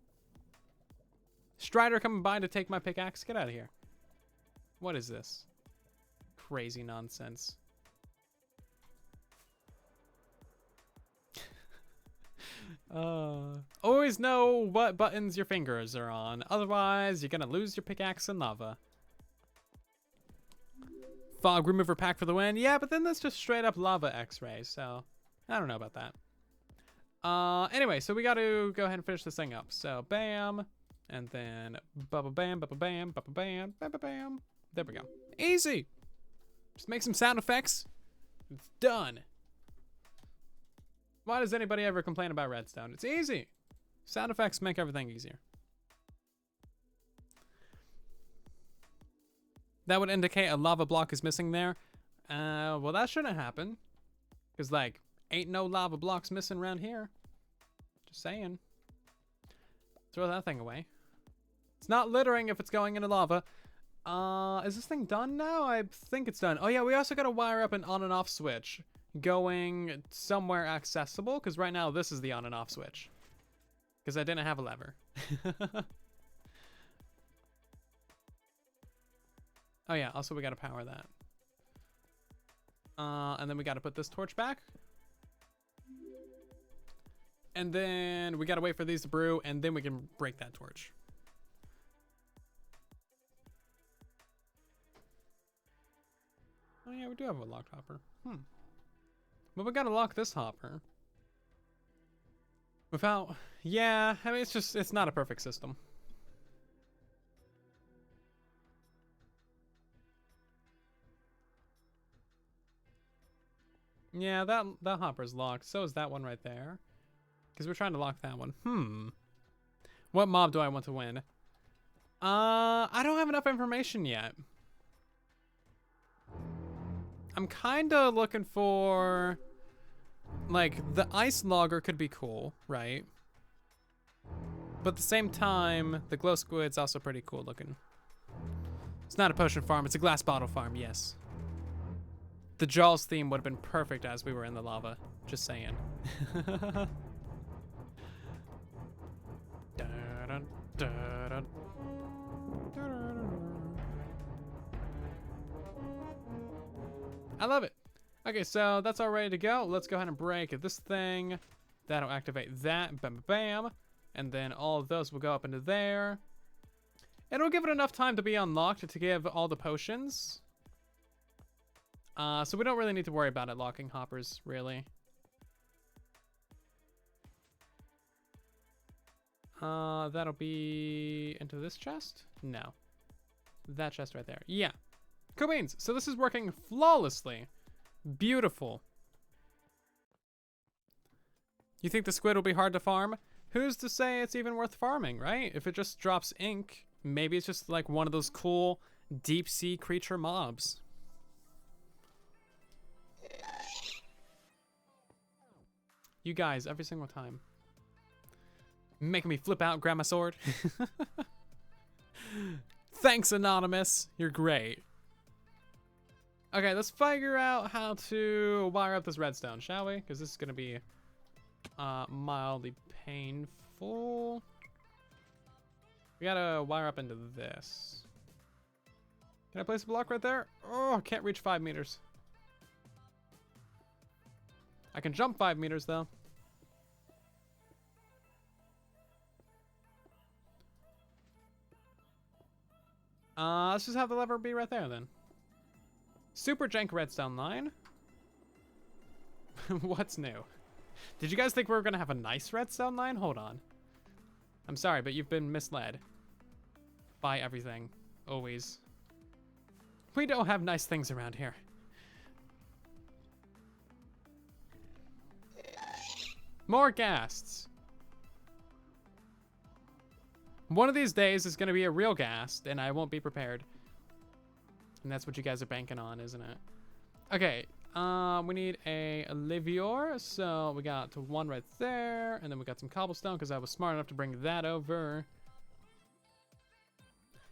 Strider coming by to take my pickaxe. Get out of here. What is this? Crazy nonsense. Always know what buttons your fingers are on. Otherwise, you're gonna lose your pickaxe in lava. Fog remover pack for the win. Yeah, but then that's just straight up lava x-ray, so I don't know about that. Anyway, so we got to go ahead and finish this thing up. So bam, and then bubba bam, bubba bam, bubba bam, bubba bam. There we go. Easy. Just make some sound effects. It's done. Why does anybody ever complain about redstone? It's easy. Sound effects make everything easier. That would indicate a lava block is missing there. Well, that shouldn't happen. Because, like, ain't no lava blocks missing around here. Just saying. Throw that thing away. It's not littering if it's going into lava. Is this thing done now? I think it's done. Oh yeah, we also gotta wire up an on and off switch going somewhere accessible, because right now this is the on and off switch. Because I didn't have a lever. Oh yeah, also we gotta power that. And then we gotta put this torch back. And then we gotta wait for these to brew, and then we can break that torch. Oh yeah, we do have a locked hopper. But we gotta lock this hopper. Without, yeah, I mean, it's not a perfect system. Yeah, that hopper's locked. So is that one right there. Because we're trying to lock that one. What mob do I want to win? I don't have enough information yet. I'm kind of looking for, like, the ice logger could be cool, right? But at the same time, the glow squid's also pretty cool looking. It's not a potion farm, it's a glass bottle farm, yes. The Jaws theme would have been perfect as we were in the lava. Just saying. I love it. Okay, so that's all ready to go. Let's go ahead and break this thing. That'll activate that. Bam, bam, bam. And then all of those will go up into there. It'll give it enough time to be unlocked to give all the potions. So we don't really need to worry about it locking hoppers, really. That'll be into this chest? No. That chest right there. Yeah. Cool beans. So this is working flawlessly. Beautiful. You think the squid will be hard to farm? Who's to say it's even worth farming, right? If it just drops ink, maybe it's just like one of those cool deep sea creature mobs. You guys, every single time. Making me flip out and grab my sword. Thanks, Anonymous. You're great. Okay, let's figure out how to wire up this redstone, shall we? Because this is going to be mildly painful. We got to wire up into this. Can I place a block right there? Oh, I can't reach 5 meters. I can jump 5 meters, though. Let's just have the lever be right there, then. Super jank redstone line. What's new? Did you guys think we were going to have a nice redstone line? Hold on. I'm sorry, but you've been misled. By everything. Always. We don't have nice things around here. More ghasts. One of these days is going to be a real ghast, and I won't be prepared. And that's what you guys are banking on, isn't it? Okay, we need a Livior, so we got one right there, and then we got some cobblestone, because I was smart enough to bring that over.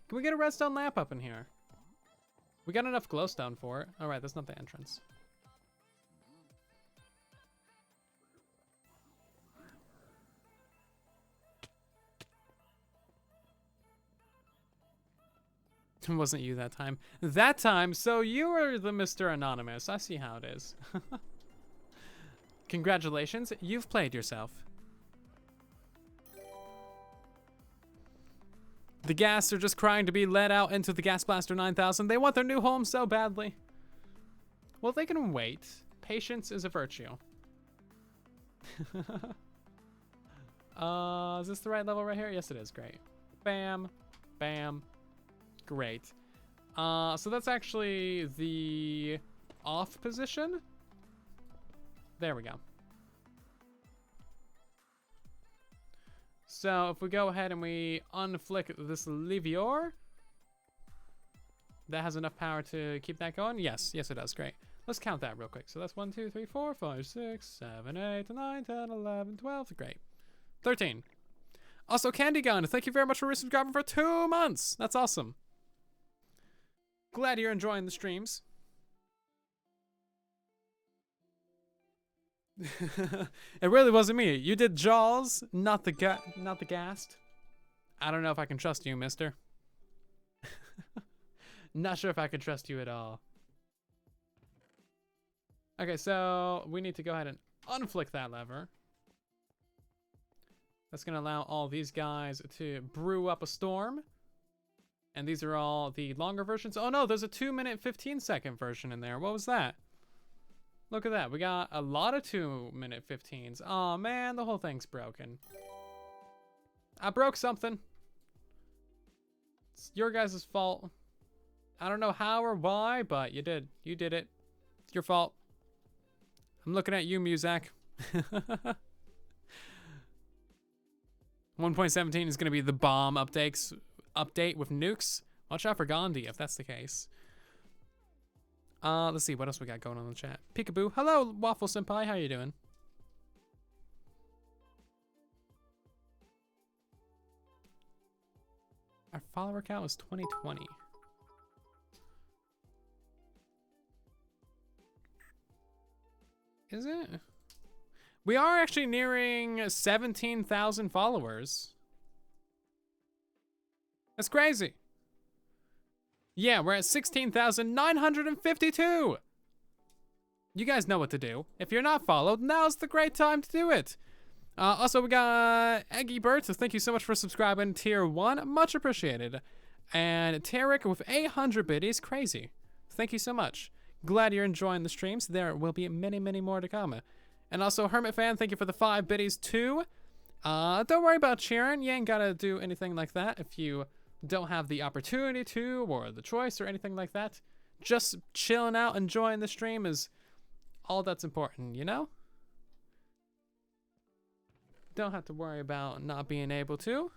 Can we get a redstone lamp up in here? We got enough glowstone for it. Alright, that's not the entrance. It wasn't you that time. That time, so you were the Mr. Anonymous. I see how it is. Congratulations, you've played yourself. The gas are just crying to be let out into the Gas Blaster 9000. They want their new home so badly. Well, they can wait. Patience is a virtue. Is this the right level right here? Yes, it is. Great. Bam. Bam. Great. So that's actually the off position. There we go. So if we go ahead and we unflick this Livior, that has enough power to keep that going? Yes, yes it does. Great. Let's count that real quick. So that's 1, 2, 3, 4, 5, 6, 7, 8, 9, 10, 11, 12. Great. 13. Also, Candy Gun, thank you very much for resubscribing for 2 months. That's awesome. Glad you're enjoying the streams. It really wasn't me. You did Jaws, not the Gast. I don't know if I can trust you, mister. Not sure if I can trust you at all. Okay, so we need to go ahead and unflick that lever. That's going to allow all these guys to brew up a storm. And these are all the longer versions. Oh no, there's a 2-minute 15-second version in there. What was that? Look at that. We got a lot of 2-minute 15s. Oh man, the whole thing's broken. I broke something. It's your guys' fault. I don't know how or why, but you did. You did it. It's your fault. I'm looking at you, Muzak. 1.17 is going to be the bomb update with nukes. Watch out for Gandhi if that's the case. Let's see what else we got going on in the chat. Peekaboo. Hello, Waffle Senpai. How you doing? Our follower count was 2020. Is it? We are actually nearing 17,000 followers. That's crazy. Yeah, we're at 16,952. You guys know what to do. If you're not followed, now's the great time to do it. Also, we got Eggy Bird, so thank you so much for subscribing. Tier 1, much appreciated. And Tarek with 800 biddies, crazy. Thank you so much. Glad you're enjoying the streams. There will be many, many more to come. And also, Hermit Fan, thank you for the 5 biddies too. Don't worry about cheering. You ain't gotta do anything like that if you don't have the opportunity to, or the choice, or anything like that. Just chilling out, enjoying the stream is all that's important, you know? Don't have to worry about not being able to.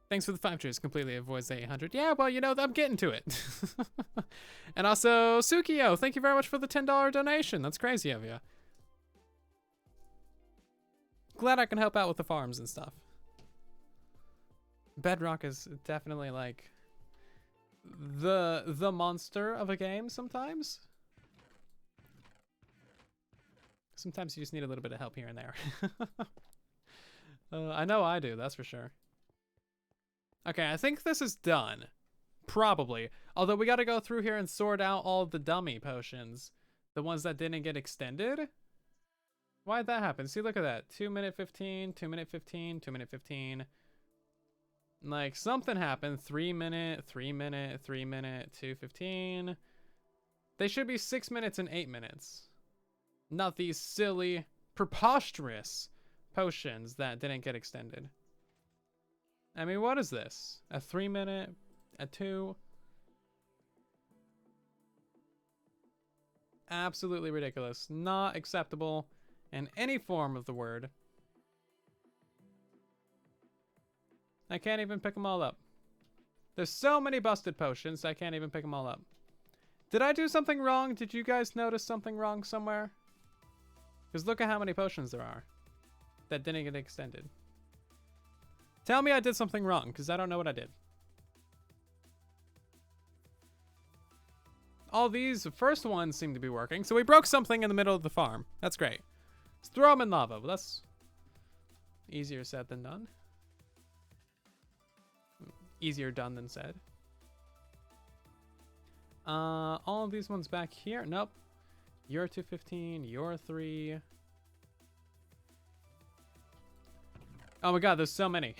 Thanks for the 5 cheers. Completely avoids the 800. Yeah, well, you know, I'm getting to it. And also, Sukiyo, thank you very much for the $10 donation. That's crazy of you. Glad I can help out with the farms and stuff. Bedrock is definitely like the monster of a game sometimes. Sometimes you just need a little bit of help here and there. I know I do, that's for sure. Okay, I think this is done. Probably. Although we gotta go through here and sort out all the dummy potions. The ones that didn't get extended. Why'd that happen? See, look at that. 2-minute 15, 2-minute 15, 2-minute 15. Like, something happened. 3-minute, 3-minute, 3-minute, 2:15. They should be 6 minutes and 8 minutes. Not these silly, preposterous potions that didn't get extended. I mean, what is this? A 3-minute? A 2? Absolutely ridiculous. Not acceptable in any form of the word. I can't even pick them all up. There's so many busted potions, I can't even pick them all up. Did I do something wrong? Did you guys notice something wrong somewhere? Because look at how many potions there are that didn't get extended. Tell me I did something wrong, because I don't know what I did. All these first ones seem to be working, so we broke something in the middle of the farm. That's great. Let's throw them in lava. Well, that's easier said than done. Easier done than said. All of these ones back here. Nope. You're 215. You're 3. Oh my god, there's so many.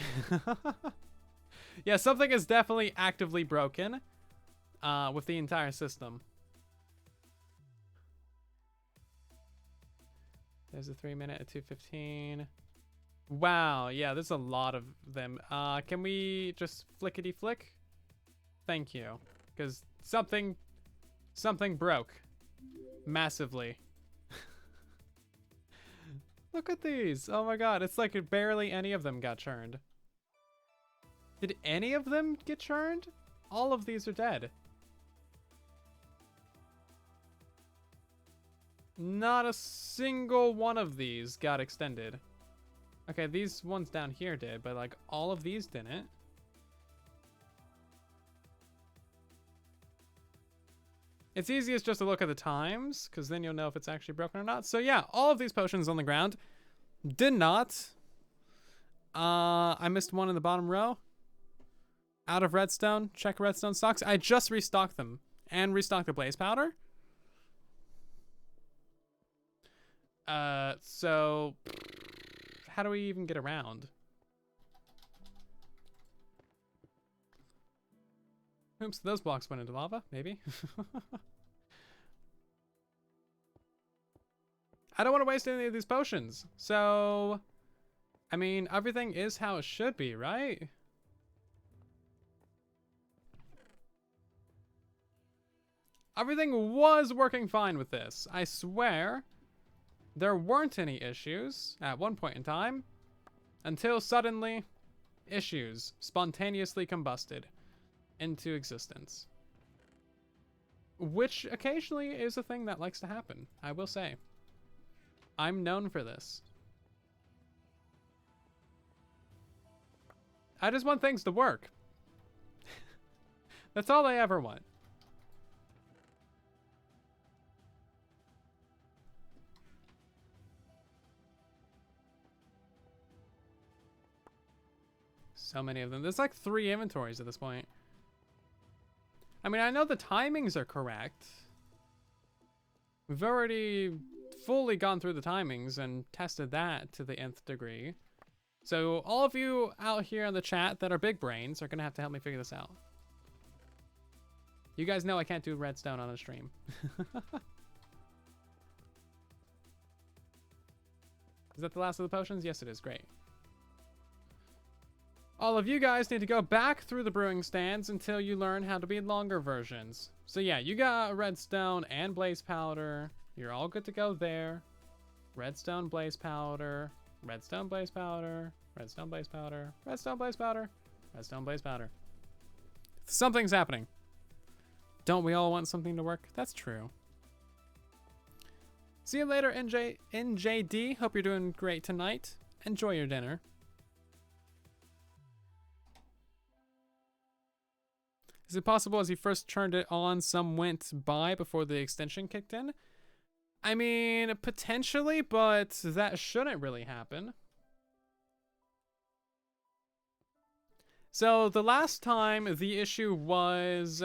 Yeah, something is definitely actively broken with the entire system. There's a 3-minute, a 2:15. Wow, yeah, there's a lot of them. Can we just flickety flick? Thank you. Because something broke. Massively. Look at these. Oh my god, it's like barely any of them got churned. Did any of them get churned? All of these are dead. Not a single one of these got extended. Okay, these ones down here did, but like all of these didn't. It's easiest just to look at the times, because then you'll know if it's actually broken or not. So yeah, all of these potions on the ground did not. I missed one in the bottom row. Out of redstone. Check redstone stocks. I just restocked them. And restocked the blaze powder. So how do we even get around? Oops, those blocks went into lava, maybe. I don't want to waste any of these potions. So, I mean, everything is how it should be, right? Everything was working fine with this. I swear there weren't any issues at one point in time until suddenly issues spontaneously combusted into existence. Which occasionally is a thing that likes to happen, I will say. I'm known for this. I just want things to work. That's all I ever want. So many of them. There's like 3 inventories at this point. I mean, I know the timings are correct. We've already fully gone through the timings and tested that to the nth degree. So all of you out here in the chat that are big brains are going to have to help me figure this out. You guys know I can't do redstone on a stream. Is that the last of the potions? Yes, it is. Great. All of you guys need to go back through the brewing stands until you learn how to be longer versions. So yeah, you got redstone and blaze powder. You're all good to go there. Redstone, blaze powder, redstone, blaze powder, redstone, blaze powder, redstone, blaze powder, redstone, blaze powder. Something's happening. Don't we all want something to work? That's true. See you later, NJD. Hope you're doing great tonight. Enjoy your dinner. Is it possible as you first turned it on, some went by before the extension kicked in? I mean, potentially, but that shouldn't really happen. So the last time the issue was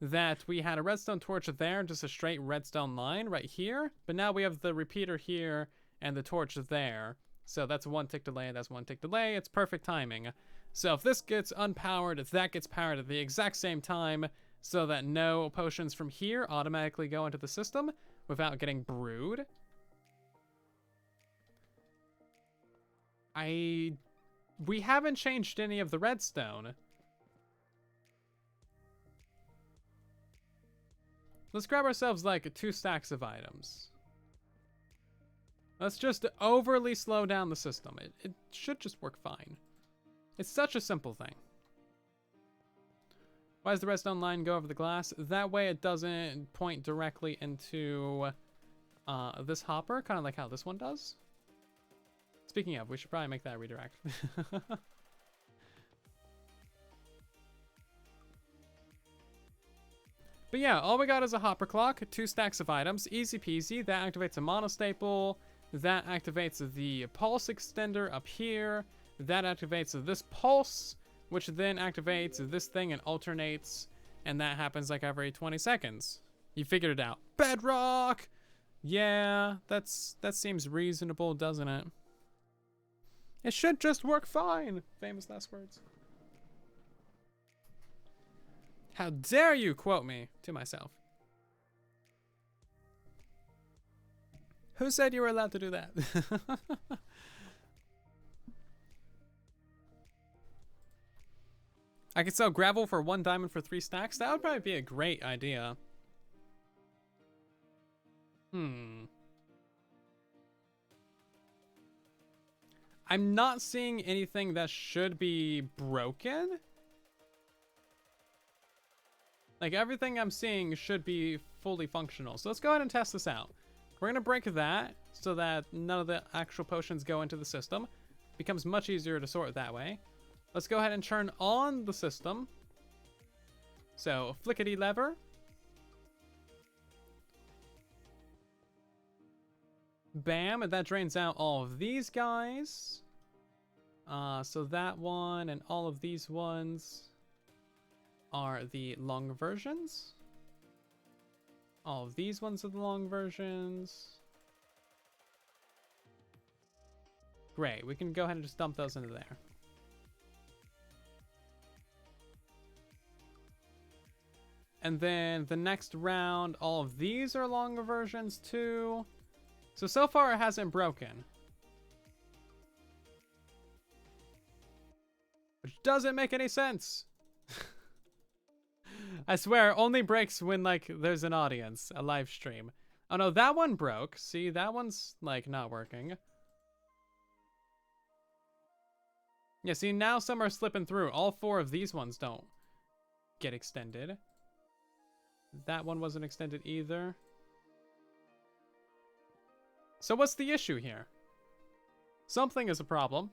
that we had a redstone torch there, just a straight redstone line right here. But now we have the repeater here and the torch there. So that's 1 tick delay, that's 1 tick delay. It's perfect timing. So if this gets unpowered, if that gets powered at the exact same time, so that no potions from here automatically go into the system without getting brewed. We haven't changed any of the redstone. Let's grab ourselves like 2 stacks of items. Let's just overly slow down the system. It should just work fine. It's such a simple thing. Why does the redstone line go over the glass? That way it doesn't point directly into this hopper, kind of like how this one does. Speaking of, we should probably make that redirect. But yeah, all we got is a hopper clock, 2 stacks of items, easy peasy. That activates a monostaple. That activates the pulse extender up here. That activates this pulse, which then activates this thing and alternates. And that happens like every 20 seconds. You figured it out. Bedrock! Yeah, that seems reasonable, doesn't it? It should just work fine. Famous last words. How dare you quote me to myself? Who said you were allowed to do that? I could sell gravel for 1 diamond for 3 stacks. That would probably be a great idea. I'm not seeing anything that should be broken. Like, everything I'm seeing should be fully functional. So let's go ahead and test this out. We're going to break that so that none of the actual potions go into the system. Becomes much easier to sort that way. Let's go ahead and turn on the system. So, flickety lever. Bam, and that drains out all of these guys. So that one and all of these ones are the long versions. All of these ones are the long versions. Great, we can go ahead and just dump those into there. And then the next round, all of these are longer versions too. So far it hasn't broken. Which doesn't make any sense. I swear, it only breaks when, like, there's an audience, a live stream. Oh no, that one broke. See, that one's, like, not working. Yeah, see, now some are slipping through. All 4 of these ones don't get extended. That one wasn't extended either. So what's the issue here? Something is a problem.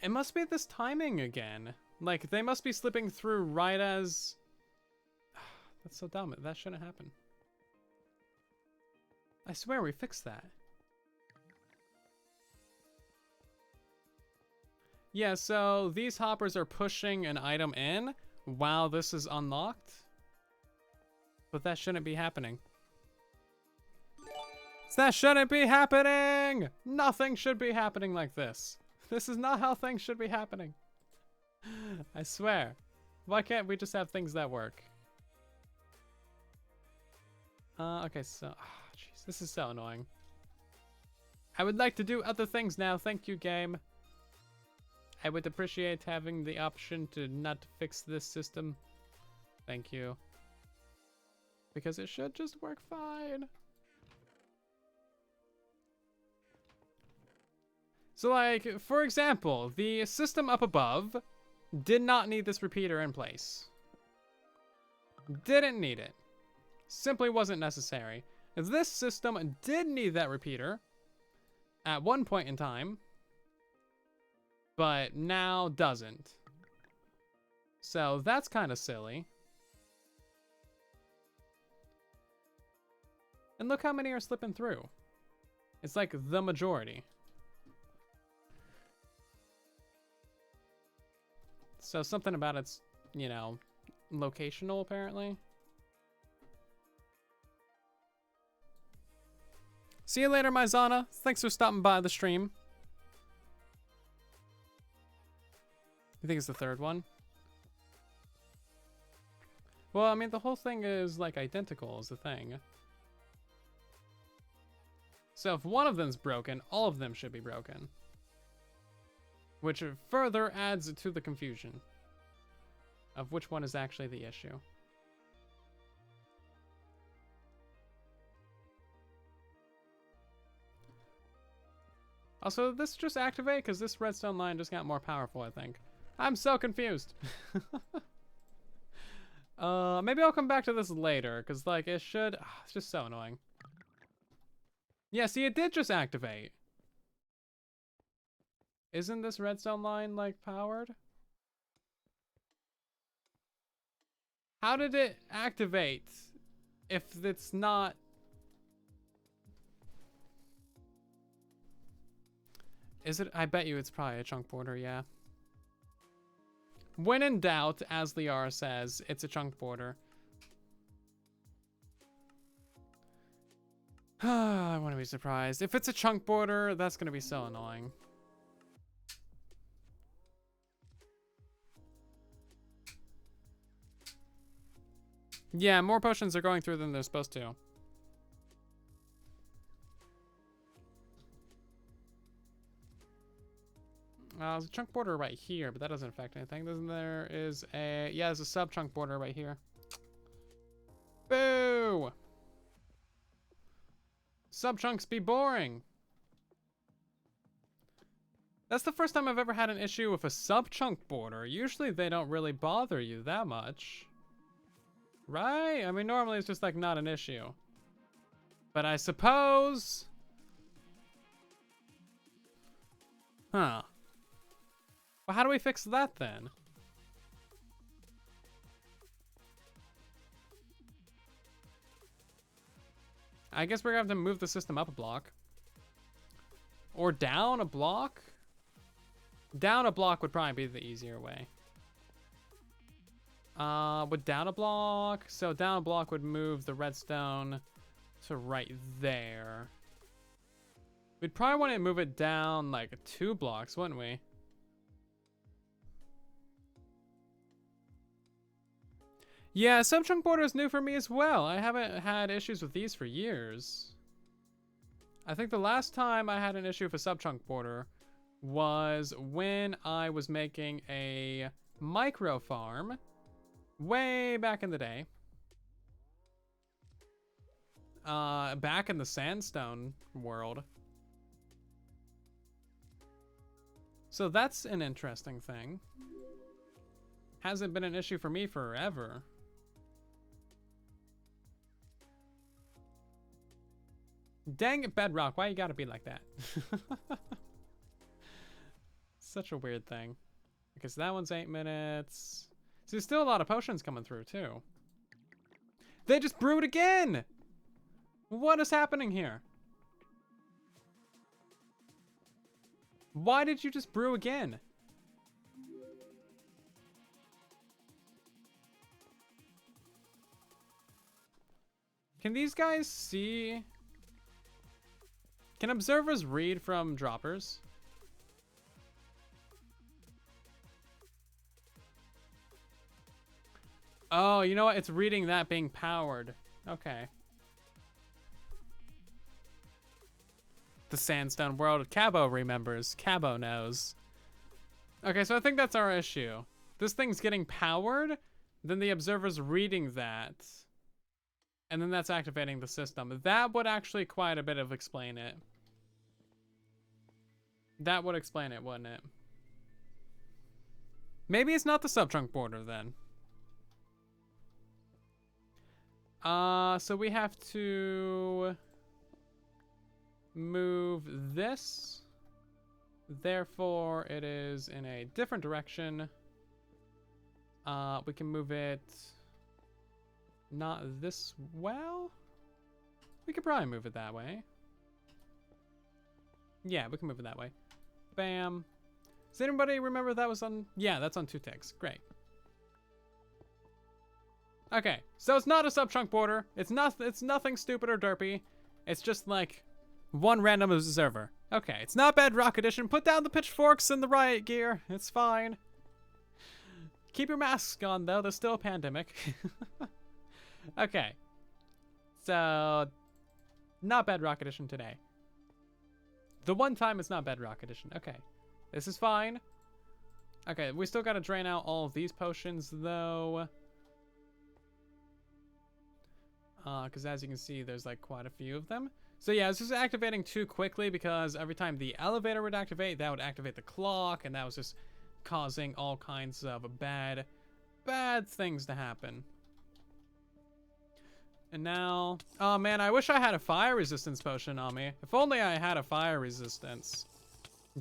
It must be this timing again. Like, they must be slipping through right as... That's so dumb. That shouldn't happen. I swear we fixed that. Yeah, so these hoppers are pushing an item in while this is unlocked. But that shouldn't be happening. That shouldn't be happening! Nothing should be happening like this. This is not how things should be happening. I swear. Why can't we just have things that work? Okay, so... jeez, this is so annoying. I would like to do other things now. Thank you, game. I would appreciate having the option to not fix this system. Thank you. Because it should just work fine. So, like, for example, the system up above did not need this repeater in place. Didn't need it. Simply wasn't necessary. This system did need that repeater at one point in time, but now doesn't. So that's kind of silly. And look how many are slipping through. It's like the majority. So something about it's, you know, locational apparently. See you later, Maizana. Thanks for stopping by the stream. You think it's the third one? Well, I mean, the whole thing is, like, identical is the thing. So if one of them's broken, all of them should be broken. Which further adds to the confusion of which one is actually the issue. Also, this just activate because this redstone line just got more powerful, I think. I'm so confused. Maybe I'll come back to this later because, like, it should... it's just so annoying. Yeah, see, it did just activate. Isn't this redstone line, like, powered? How did it activate if it's not... Is it? I bet you it's probably a chunk border, yeah. When in doubt, as Liara says, it's a chunk border. I wouldn't be surprised. If it's a chunk border, that's going to be so annoying. Yeah, more potions are going through than they're supposed to. There's a chunk border right here, but that doesn't affect anything. There is a... yeah, there's a sub-chunk border right here. Boo! Sub-chunks be boring! That's the first time I've ever had an issue with a sub-chunk border. Usually they don't really bother you that much. Right? I mean, normally it's just like not an issue. But I suppose... Huh. Well, how do we fix that then? I guess we're gonna have to move the system up a block. Or down a block? Down a block would probably be the easier way. Would down a block? So down a block would move the redstone to right there. We'd probably want to move it down like 2 blocks, wouldn't we? Yeah, sub-chunk border is new for me as well. I haven't had issues with these for years. I think the last time I had an issue with a sub-chunk border was when I was making a micro farm way back in the day. Back in the sandstone world. So that's an interesting thing. Hasn't been an issue for me forever. Dang it, Bedrock, why you gotta be like that? Such a weird thing. Okay, so that one's 8 minutes. So there's still a lot of potions coming through, too. They just brewed again! What is happening here? Why did you just brew again? Can these guys see? Can observers read from droppers? Oh, you know what? It's reading that being powered. Okay. The sandstone world. Cabo remembers. Cabo knows. Okay, so I think that's our issue. This thing's getting powered, then the observer's reading that. And then that's activating the system. That would actually quite a bit of explain it. That would explain it, wouldn't it? Maybe it's not the sub-chunk border then. So we have to move this. Therefore, it is in a different direction. We can move it not this well. We could probably move it that way. Yeah, we can move it that way. Bam. Does anybody remember that was on? Yeah, that's on 2 ticks. Great. Okay, so it's not a sub-chunk border. It's nothing stupid or derpy. It's just like one random observer. Okay, it's not Bedrock Edition. Put down the pitchforks and the riot gear. It's fine. Keep your masks on, though. There's still a pandemic. Okay. So, not Bedrock Edition today. The one time it's not Bedrock Edition. Okay. This is fine. Okay, we still gotta drain out all of these potions, though. Because as you can see, there's like quite a few of them. So yeah, it's just activating too quickly because every time the elevator would activate, that would activate the clock, and that was just causing all kinds of bad things to happen. And now, oh man, I wish I had a fire resistance potion on me. If only I had a fire resistance.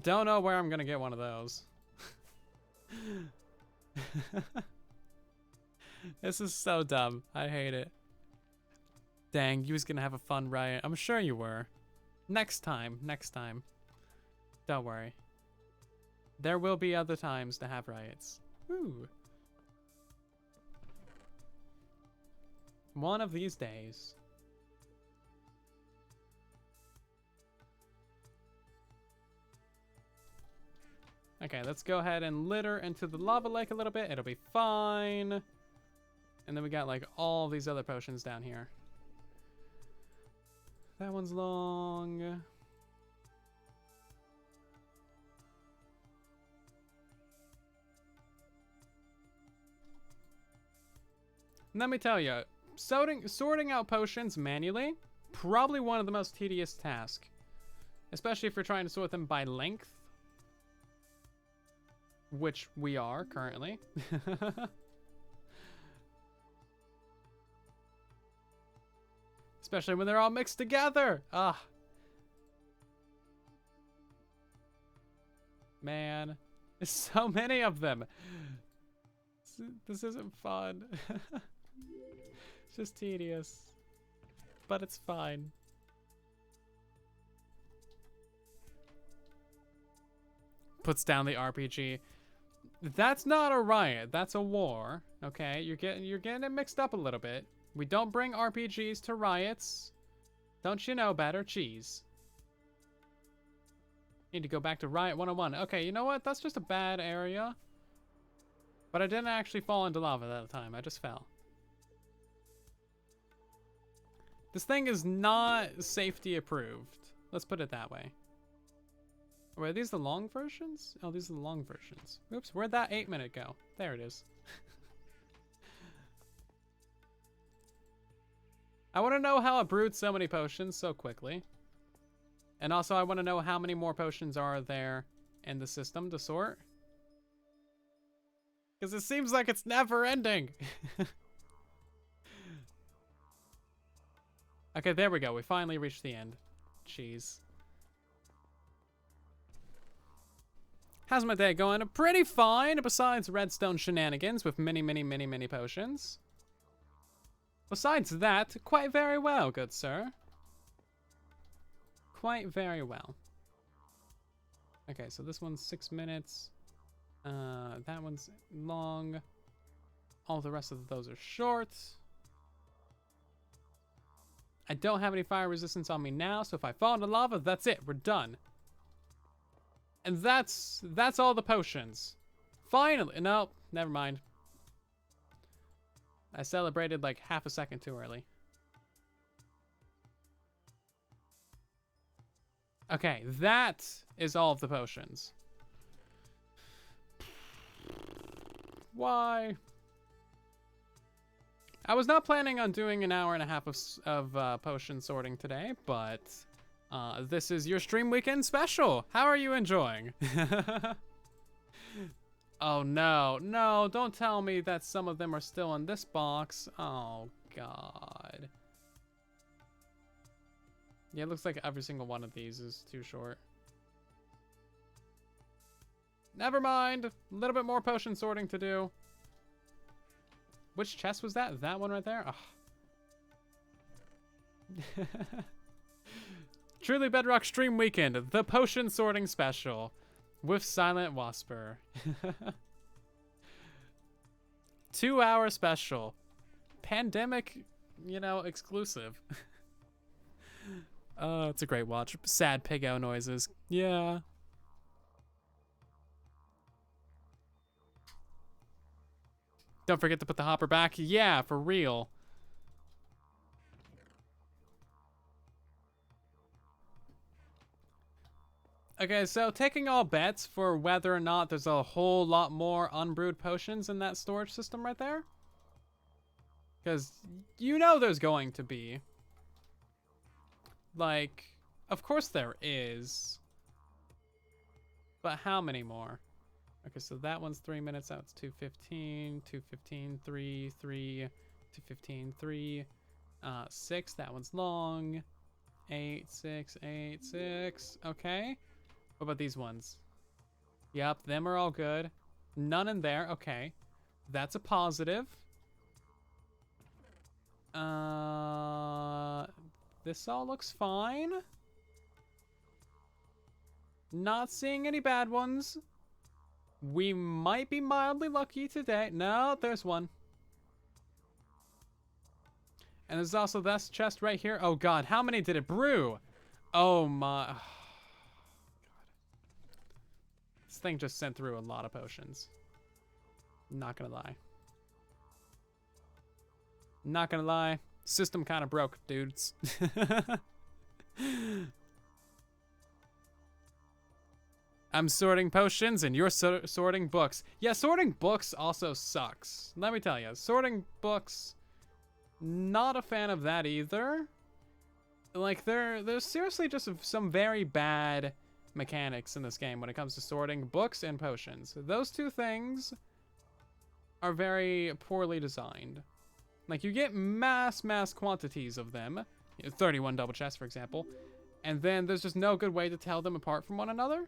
Don't know where I'm gonna get one of those. This is so dumb. I hate it. Dang, you was gonna have a fun riot. I'm sure you were. Next time. Don't worry. There will be other times to have riots. Woo. One of these days. Okay, let's go ahead and litter into the lava lake a little bit. It'll be fine. And then we got like all these other potions down here. That one's long. Let me tell you, sorting out potions manually, probably one of the most tedious tasks. Especially if you're trying to sort them by length. which we are currently. Especially when they're all mixed together. Ah. Man, there's so many of them. This isn't fun. It's just tedious. But it's fine. Puts down the RPG. That's not a riot. That's a war. Okay, you're getting it mixed up a little bit. We don't bring RPGs to riots. Don't you know better? Cheese. Need to go back to Riot 101. Okay, you know what? That's just a bad area. But I didn't actually fall into lava that time. I just fell. This thing is not safety approved. Let's put it that way. Wait, are these the long versions? Oh, these are the long versions. Oops, where'd that 8-minute go? There it is. I want to know how it brewed so many potions so quickly. And also I want to know how many more potions are there in the system to sort. Because it seems like it's never ending. Okay, there we go. We finally reached the end. Jeez. How's my day going? Pretty fine, besides redstone shenanigans with many potions. Besides that, quite very well, good sir. Quite very well. Okay, so this one's 6 minutes. That one's long. All the rest of those are short. I don't have any fire resistance on me now, so if I fall into lava, that's it. We're done. And that's all the potions. Finally. No, never mind. I celebrated like half a second too early. Okay, that is all of the potions. Why? I was not planning on doing an hour and a half of potion sorting today, but this is your stream weekend special. How are you enjoying? Oh no, no, don't tell me that some of them are still in this box. Oh god. Yeah, it looks like every single one of these is too short. Never mind. A little bit more potion sorting to do. Which chest was that? That one right there? Oh. Truly Bedrock Stream Weekend, the potion sorting special with Silent Wasper. 2-hour special. Pandemic, you know, exclusive. It's a great watch. Sad pig-o noises. Yeah. Don't forget to put the hopper back. Yeah, for real. Okay, so taking all bets for whether or not there's a whole lot more unbrewed potions in that storage system right there. Because you know there's going to be. Like, of course there is. But how many more? Okay, so that one's 3 minutes. That's 2:15, 2:15, 3, 3, 2:15, 3, 6. That one's long. 8, 6, 8, 6. Okay. What about these ones? Yep, them are all good. None in there. Okay. That's a positive. This all looks fine. Not seeing any bad ones. We might be mildly lucky today. No, there's one. And there's also this chest right here. Oh god, how many did it brew? Oh my... God. This thing just sent through a lot of potions. Not gonna lie. Not gonna lie. System kind of broke, dudes. I'm sorting potions and you're sorting books. Yeah, sorting books also sucks. Let me tell you, sorting books, not a fan of that either. Like, there's seriously just some very bad mechanics in this game when it comes to sorting books and potions. Those two things are very poorly designed. Like, you get mass quantities of them, 31 double chests, for example, and then there's just no good way to tell them apart from one another.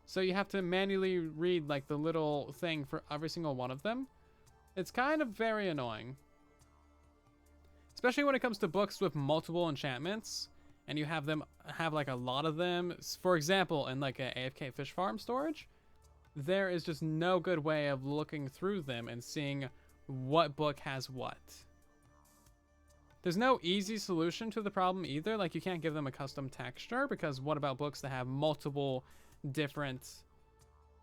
So you have to manually read, like, the little thing for every single one of them. It's kind of very annoying. Especially when it comes to books with multiple enchantments, and you have like a lot of them. For example, in like a AFK fish farm storage, there is just no good way of looking through them and seeing what book has what. There's no easy solution to the problem either. Like, you can't give them a custom texture, because what about books that have multiple different,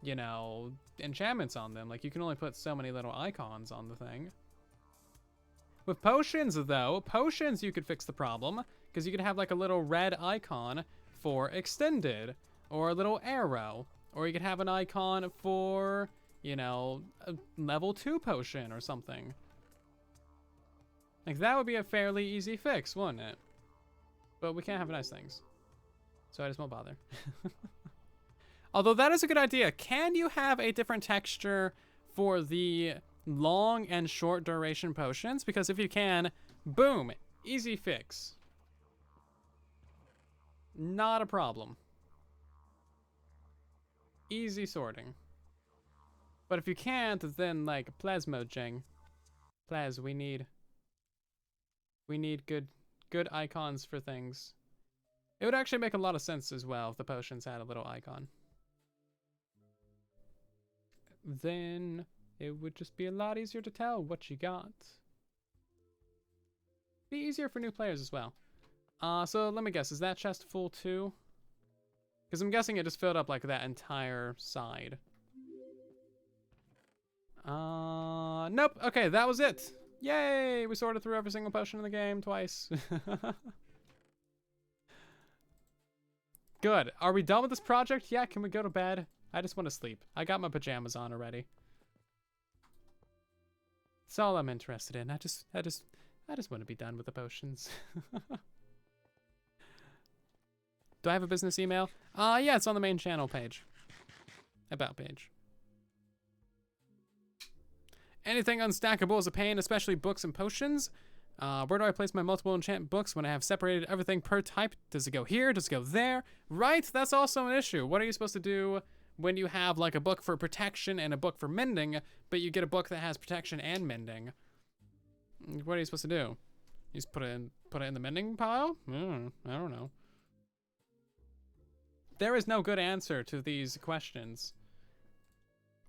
you know, enchantments on them? Like, you can only put so many little icons on the thing. With potions, though, potions you could fix the problem, because you could have like a little red icon for extended, or a little arrow, or you could have an icon for, you know, a level 2 potion or something. Like, that would be a fairly easy fix, wouldn't it? But we can't have nice things, so I just won't bother. Although that is a good idea. Can you have a different texture for the long and short duration potions? Because if you can, boom, easy fix. Not a problem. Easy sorting. But if you can't, then like plasmodging. Plas, we need good icons for things. It would actually make a lot of sense as well if the potions had a little icon. Then it would just be a lot easier to tell what you got. Be easier for new players as well. So let me guess, is that chest full too? Because I'm guessing it just filled up like that entire side. Nope. Okay, that was it. Yay! We sorted through every single potion in the game twice. Good. Are we done with this project? Yeah, can we go to bed? I just want to sleep. I got my pajamas on already. That's all I'm interested in. I just want to be done with the potions. Do I have a business email? Yeah, it's on the main channel page. About page. Anything unstackable is a pain, especially books and potions. Where do I place my multiple enchant books when I have separated everything per type? Does it go here? Does it go there? Right, that's also an issue. What are you supposed to do when you have like a book for protection and a book for mending, but you get a book that has protection and mending? What are you supposed to do? You just put it in the mending pile? I don't know. There is no good answer to these questions.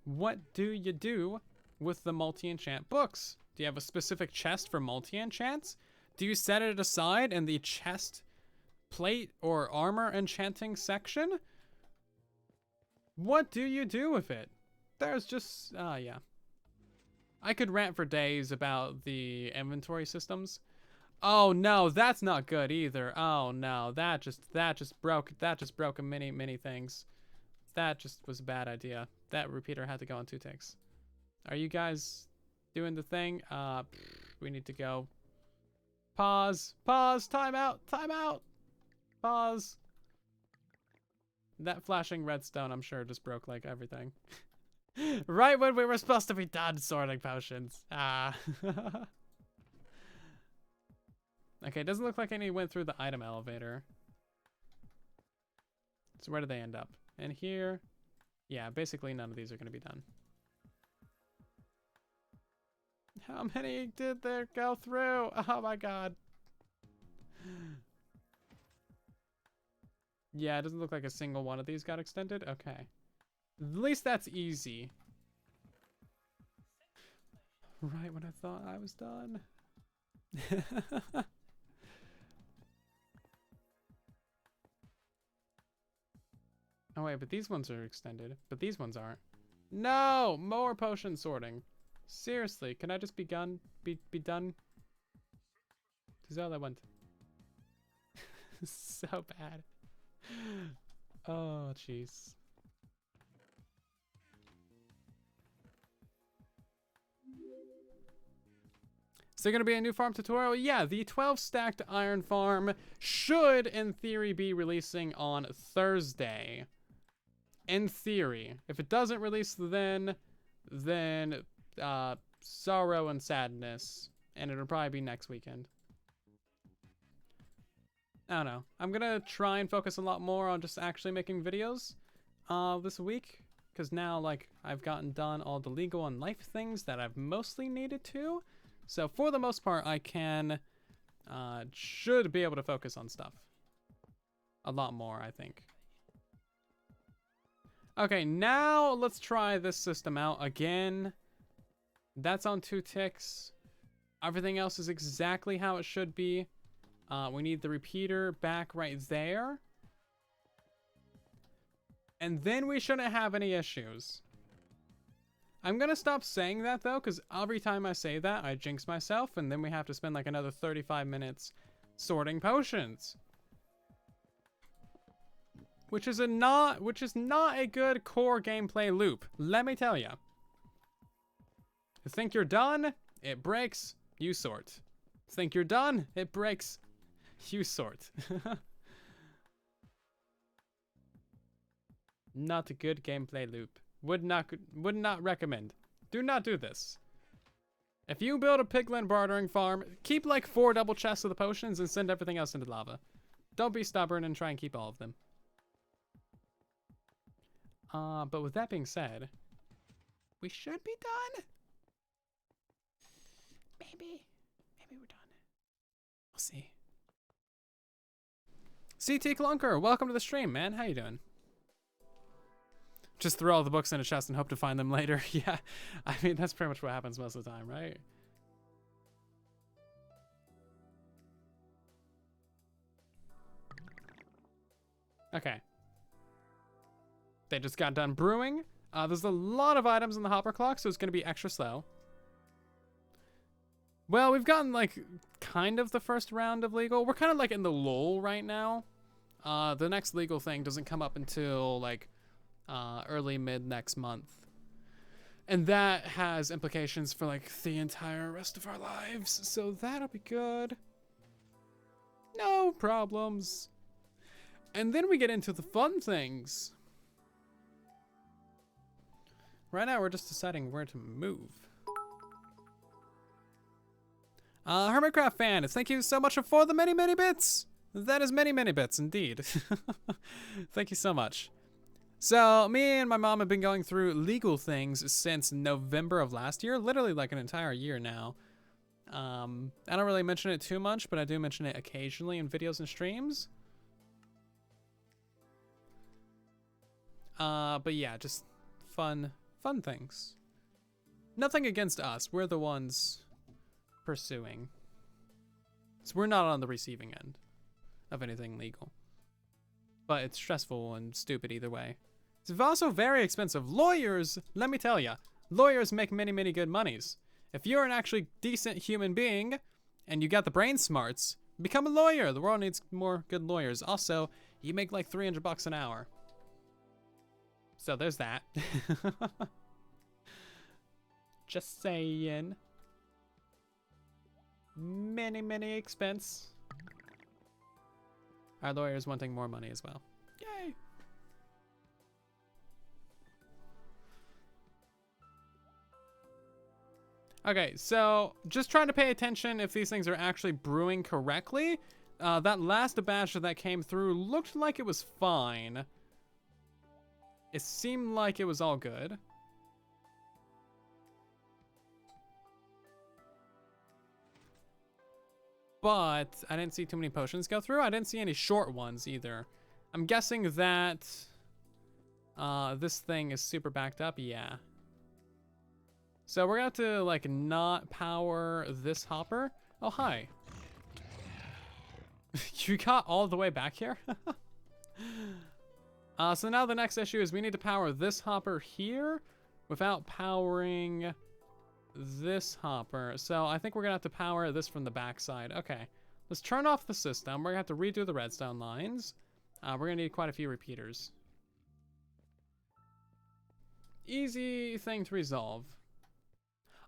What do you do with the multi-enchant books? Do you have a specific chest for multi-enchants? Do you set it aside in the chest plate or armor enchanting section? What do you do with it? There's just, yeah. I could rant for days about the inventory systems. Oh no, that's not good either. Oh no, that just broke many things. That just was a bad idea. That repeater had to go on 2 takes. Are you guys doing the thing? We need to go. Pause, time out, pause. That flashing redstone, I'm sure, just broke like everything. Right when we were supposed to be done sorting potions. Okay, it doesn't look like any went through the item elevator. So where do they end up? In here? Yeah, basically none of these are going to be done. How many did there go through? Oh my god. Yeah, it doesn't look like a single one of these got extended. Okay. At least that's easy. Right when I thought I was done. Oh wait, but these ones are extended. But these ones aren't. No! More potion sorting. Seriously, can I just be done? Be done? This is all I want. So bad. Oh, jeez. Is there going to be a new farm tutorial? Yeah, the 12 stacked iron farm should, in theory, be releasing on Thursday. In theory. If it doesn't release then sorrow and sadness. And it'll probably be next weekend. I don't know. I'm gonna try and focus a lot more on just actually making videos this week. Because now, like, I've gotten done all the legal and life things that I've mostly needed to. So for the most part, I should be able to focus on stuff. A lot more, I think. Okay, now let's try this system out again. That's on 2 ticks. Everything else is exactly how it should be. We need the repeater back right there. And then we shouldn't have any issues. I'm gonna stop saying that though, because every time I say that, I jinx myself, and then we have to spend like another 35 minutes sorting potions. Which is not a good core gameplay loop, let me tell ya. You think you're done, it breaks, you sort. Think you're done, it breaks, you sort. Not a good gameplay loop. Would not recommend. Do not do this. If you build a piglin bartering farm, keep like 4 double chests of the potions and send everything else into lava. Don't be stubborn and try and keep all of them. But with that being said, we should be done. Maybe we're done. We'll see. CT Clunker, welcome to the stream, man. How you doing? Just throw all the books in a chest and hope to find them later. Yeah, I mean, that's pretty much what happens most of the time, right? Okay. They just got done brewing. There's a lot of items in the hopper clock, so it's going to be extra slow. Well, we've gotten, like, kind of the first round of legal. We're kind of, like, in the lull right now. The next legal thing doesn't come up until, like, early mid next month. And that has implications for, like, the entire rest of our lives. So that'll be good. No problems. And then we get into the fun things. Right now, we're just deciding where to move. Hermitcraft fan, thank you so much for the many, many bits. That is many, many bits indeed. Thank you so much. So, me and my mom have been going through legal things since November of last year, literally like an entire year now. I don't really mention it too much, but I do mention it occasionally in videos and streams. But yeah, just fun things. Nothing against us. We're the ones pursuing. So we're not on the receiving end of anything legal. But it's stressful and stupid either way. It's also very expensive. Lawyers, let me tell ya, lawyers make many, many good monies. If you're an actually decent human being and you got the brain smarts, become a lawyer. The world needs more good lawyers. Also, you make like $300 an hour. So there's that. Just saying. Many, many expense. Our lawyer's wanting more money as well. Yay! Okay, so just trying to pay attention if these things are actually brewing correctly. That last batch that came through looked like it was fine. It seemed like it was all good. But I didn't see too many potions go through. I didn't see any short ones either. I'm guessing that this thing is super backed up. Yeah. So we're going to have to like not power this hopper. Oh, hi. You got all the way back here? So now the next issue is we need to power this hopper here without powering this hopper. So I think we're gonna have to power this from the backside. Okay, let's turn off the system. We're gonna have to redo the redstone lines. We're gonna need quite a few repeaters. Easy thing to resolve.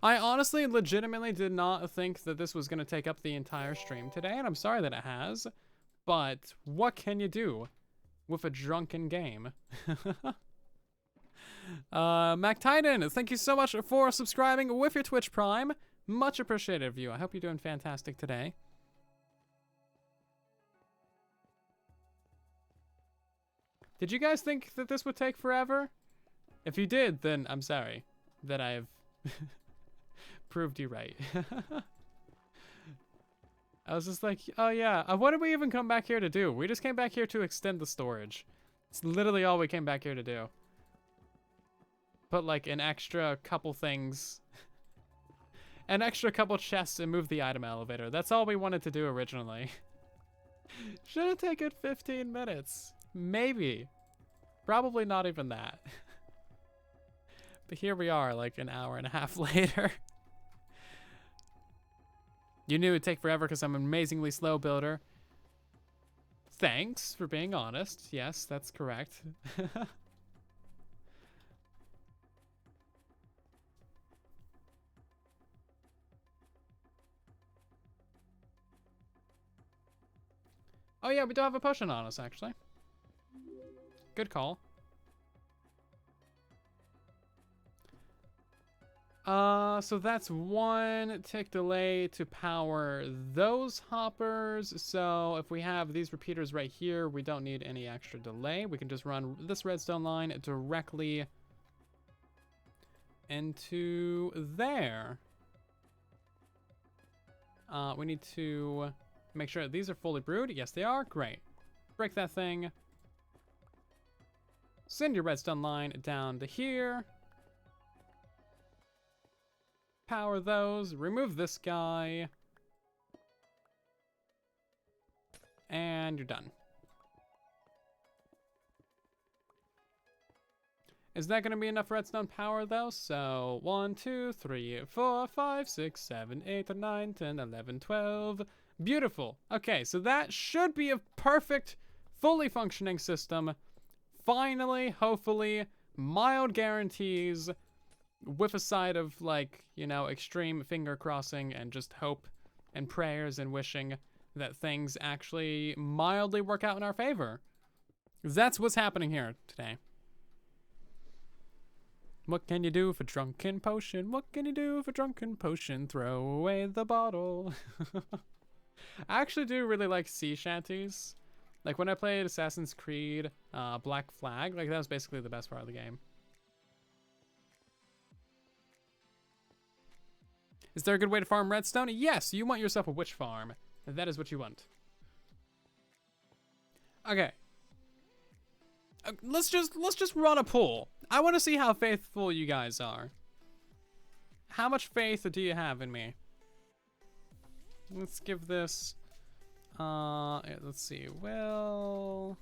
I honestly legitimately did not think that this was gonna take up the entire stream today, and I'm sorry that it has, but what can you do with a drunken game? Mac Titan, thank you so much for subscribing with your Twitch Prime. Much appreciated of you. I hope you're doing fantastic today. Did you guys think that this would take forever? If you did, then I'm sorry that I have proved you right. I was just like, oh yeah, what did we even come back here to do? We just came back here to extend the storage. It's literally all we came back here to do. Put like an extra couple things, an extra couple chests and move the item elevator. That's all we wanted to do originally. Should have taken 15 minutes. Maybe. Probably not even that. But here we are, like an hour and a half later. You knew it'd take forever because I'm an amazingly slow builder. Thanks for being honest. Yes, that's correct. Oh yeah, we do have a potion on us, actually. Good call. So that's 1 tick delay to power those hoppers. So if we have these repeaters right here, we don't need any extra delay. We can just run this redstone line directly into there. We need to make sure these are fully brewed. Yes, they are. Great. Break that thing. Send your redstone line down to here. Power those. Remove this guy. And you're done. Is that going to be enough redstone power though? So 1, 2, 3, 4, 5, 6, 7, 8, 9, 10, 11, 12. Beautiful. Okay, so that should be a perfect, fully functioning system. Finally, hopefully, mild guarantees with a side of, like, you know, extreme finger crossing and just hope and prayers and wishing that things actually mildly work out in our favor. That's what's happening here today. What can you do for drunken potion? What can you do for drunken potion? Throw away the bottle. I actually do really like sea shanties. Like when I played Assassin's Creed Black Flag, like that was basically the best part of the game. Is there a good way to farm redstone? Yes, you want yourself a witch farm. That is what you want. Okay. Let's just run a poll. I want to see how faithful you guys are. How much faith do you have in me? Let's give this let's see. Well,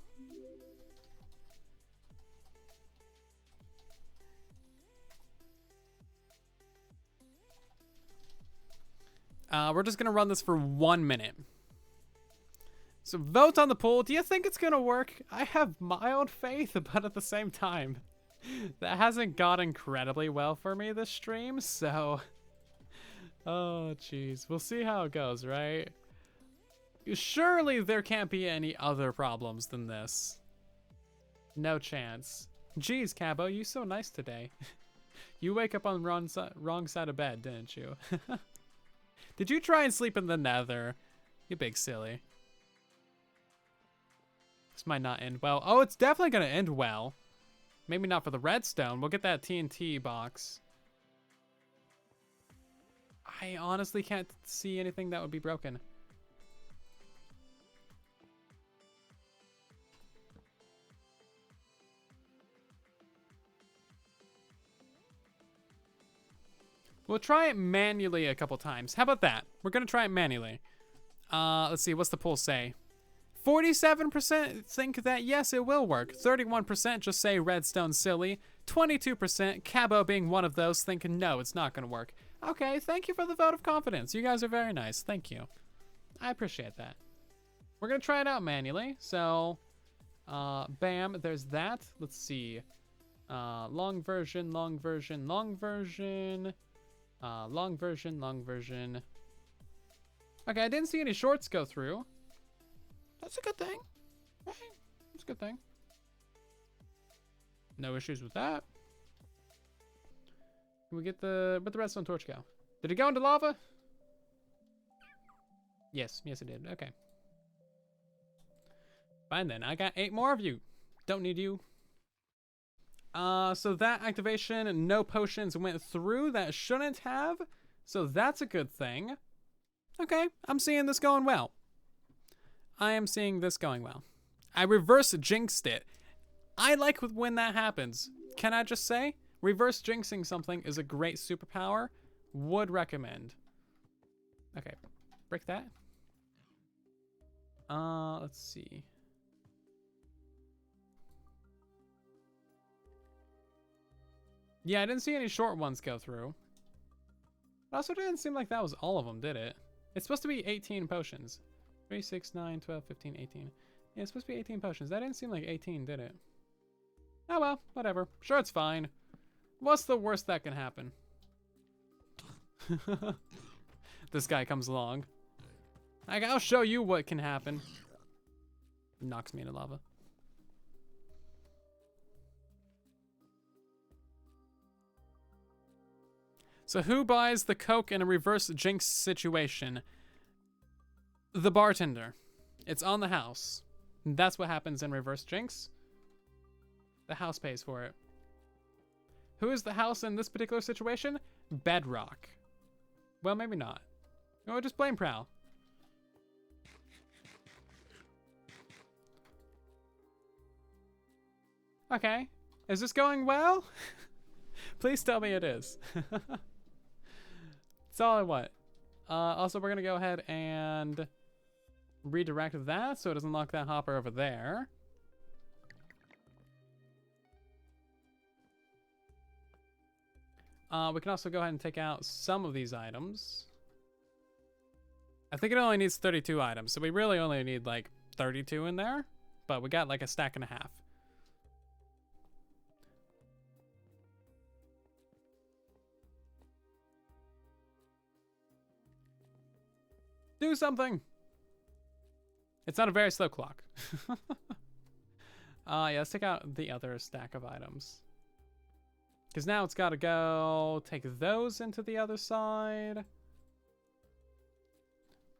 we're just gonna run this for 1 minute. So vote on the poll. Do you think it's gonna work? I have mild faith, but at the same time, that hasn't gone incredibly well for me this stream, so oh jeez. We'll see how it goes, right? Surely there can't be any other problems than this. No chance. Jeez, Cabo, you so nice today. You wake up on the wrong side of bed, didn't you? Did you try and sleep in the nether? You big silly. This might not end well. Oh, it's definitely gonna end well. Maybe not for the redstone. We'll get that TNT box. I honestly can't see anything that would be broken. We'll try it manually a couple times. How about that? We're gonna try it manually. Let's see, what's the poll say? 47% think that yes, it will work. 31% just say redstone silly. 22%, Cabo being one of those, think no, it's not gonna work. Okay, thank you for the vote of confidence. You guys are very nice, thank you. I appreciate that. We're gonna try it out manually, so, bam, there's that. Let's see. Long version, long version, long version. Long version, long version. Okay, I didn't see any shorts go through. That's a good thing, right? That's a good thing. No issues with that. Can we get the... Where'd the redstone torch go? Did it go into lava? Yes. Yes, it did. Okay. Fine then. I got 8 more of you. Don't need you. So that activation, no potions went through. That shouldn't have. So that's a good thing. Okay. I'm seeing this going well. I am seeing this going well. I reverse jinxed it. I like when that happens. Can I just say? Reverse jinxing something is a great superpower. Would recommend. Okay. Break that. Let's see. Yeah, I didn't see any short ones go through. It also didn't seem like that was all of them, did it? It's supposed to be 18 potions. 3, 6, 9, 12, 15, 18. Yeah, it's supposed to be 18 potions. That didn't seem like 18, did it? Oh well, whatever. Sure, it's fine. What's the worst that can happen? This guy comes along. I'll show you what can happen. Knocks me into lava. So who buys the Coke in a reverse jinx situation? The bartender. It's on the house. That's what happens in reverse jinx. The house pays for it. Who is the house in this particular situation? Bedrock. Well, maybe not. No, just blame Prowl. Okay. Is this going well? Please tell me it is. That's all I want. Also, we're going to go ahead and redirect that so it doesn't lock that hopper over there. We can also go ahead and take out some of these items. I think it only needs 32 items, so we really only need like 32 in there, but we got like a stack and a half. Do something! It's not a very slow clock. Yeah, let's take out the other stack of items. Because now it's got to go take those into the other side.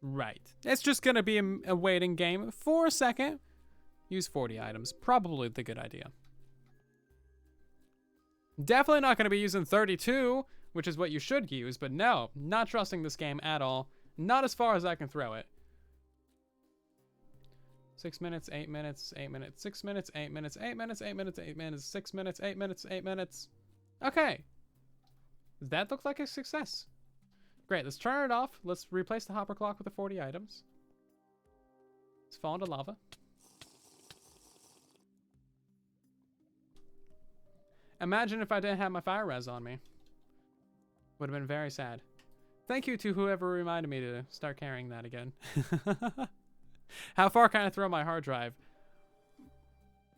Right. It's just going to be a waiting game for a second. Use 40 items. Probably the good idea. Definitely not going to be using 32, which is what you should use. But no, not trusting this game at all. Not as far as I can throw it. 6 minutes, 8 minutes, 8 minutes, 6 minutes, 8 minutes, 8 minutes, 8 minutes, 8 minutes, 6 minutes, 8 minutes, 8 minutes. Okay. That looks like a success. Great, let's turn it off. Let's replace the hopper clock with the 40 items. Let's fall into lava. Imagine if I didn't have my fire res on me. Would have been very sad. Thank you to whoever reminded me to start carrying that again. How far can I throw my hard drive?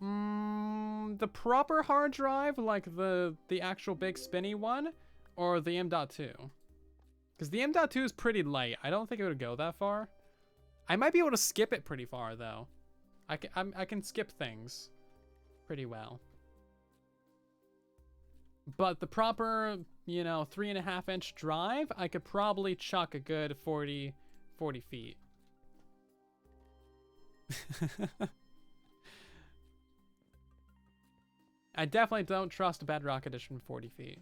The proper hard drive, like the actual big spinny one, or the M.2? Because the M.2 is pretty light. I don't think it would go that far. I might be able to skip it pretty far, though. I can skip things pretty well. But the proper, you know, 3.5-inch drive, I could probably chuck a good 40 feet. I definitely don't trust Bedrock Edition 40 feet.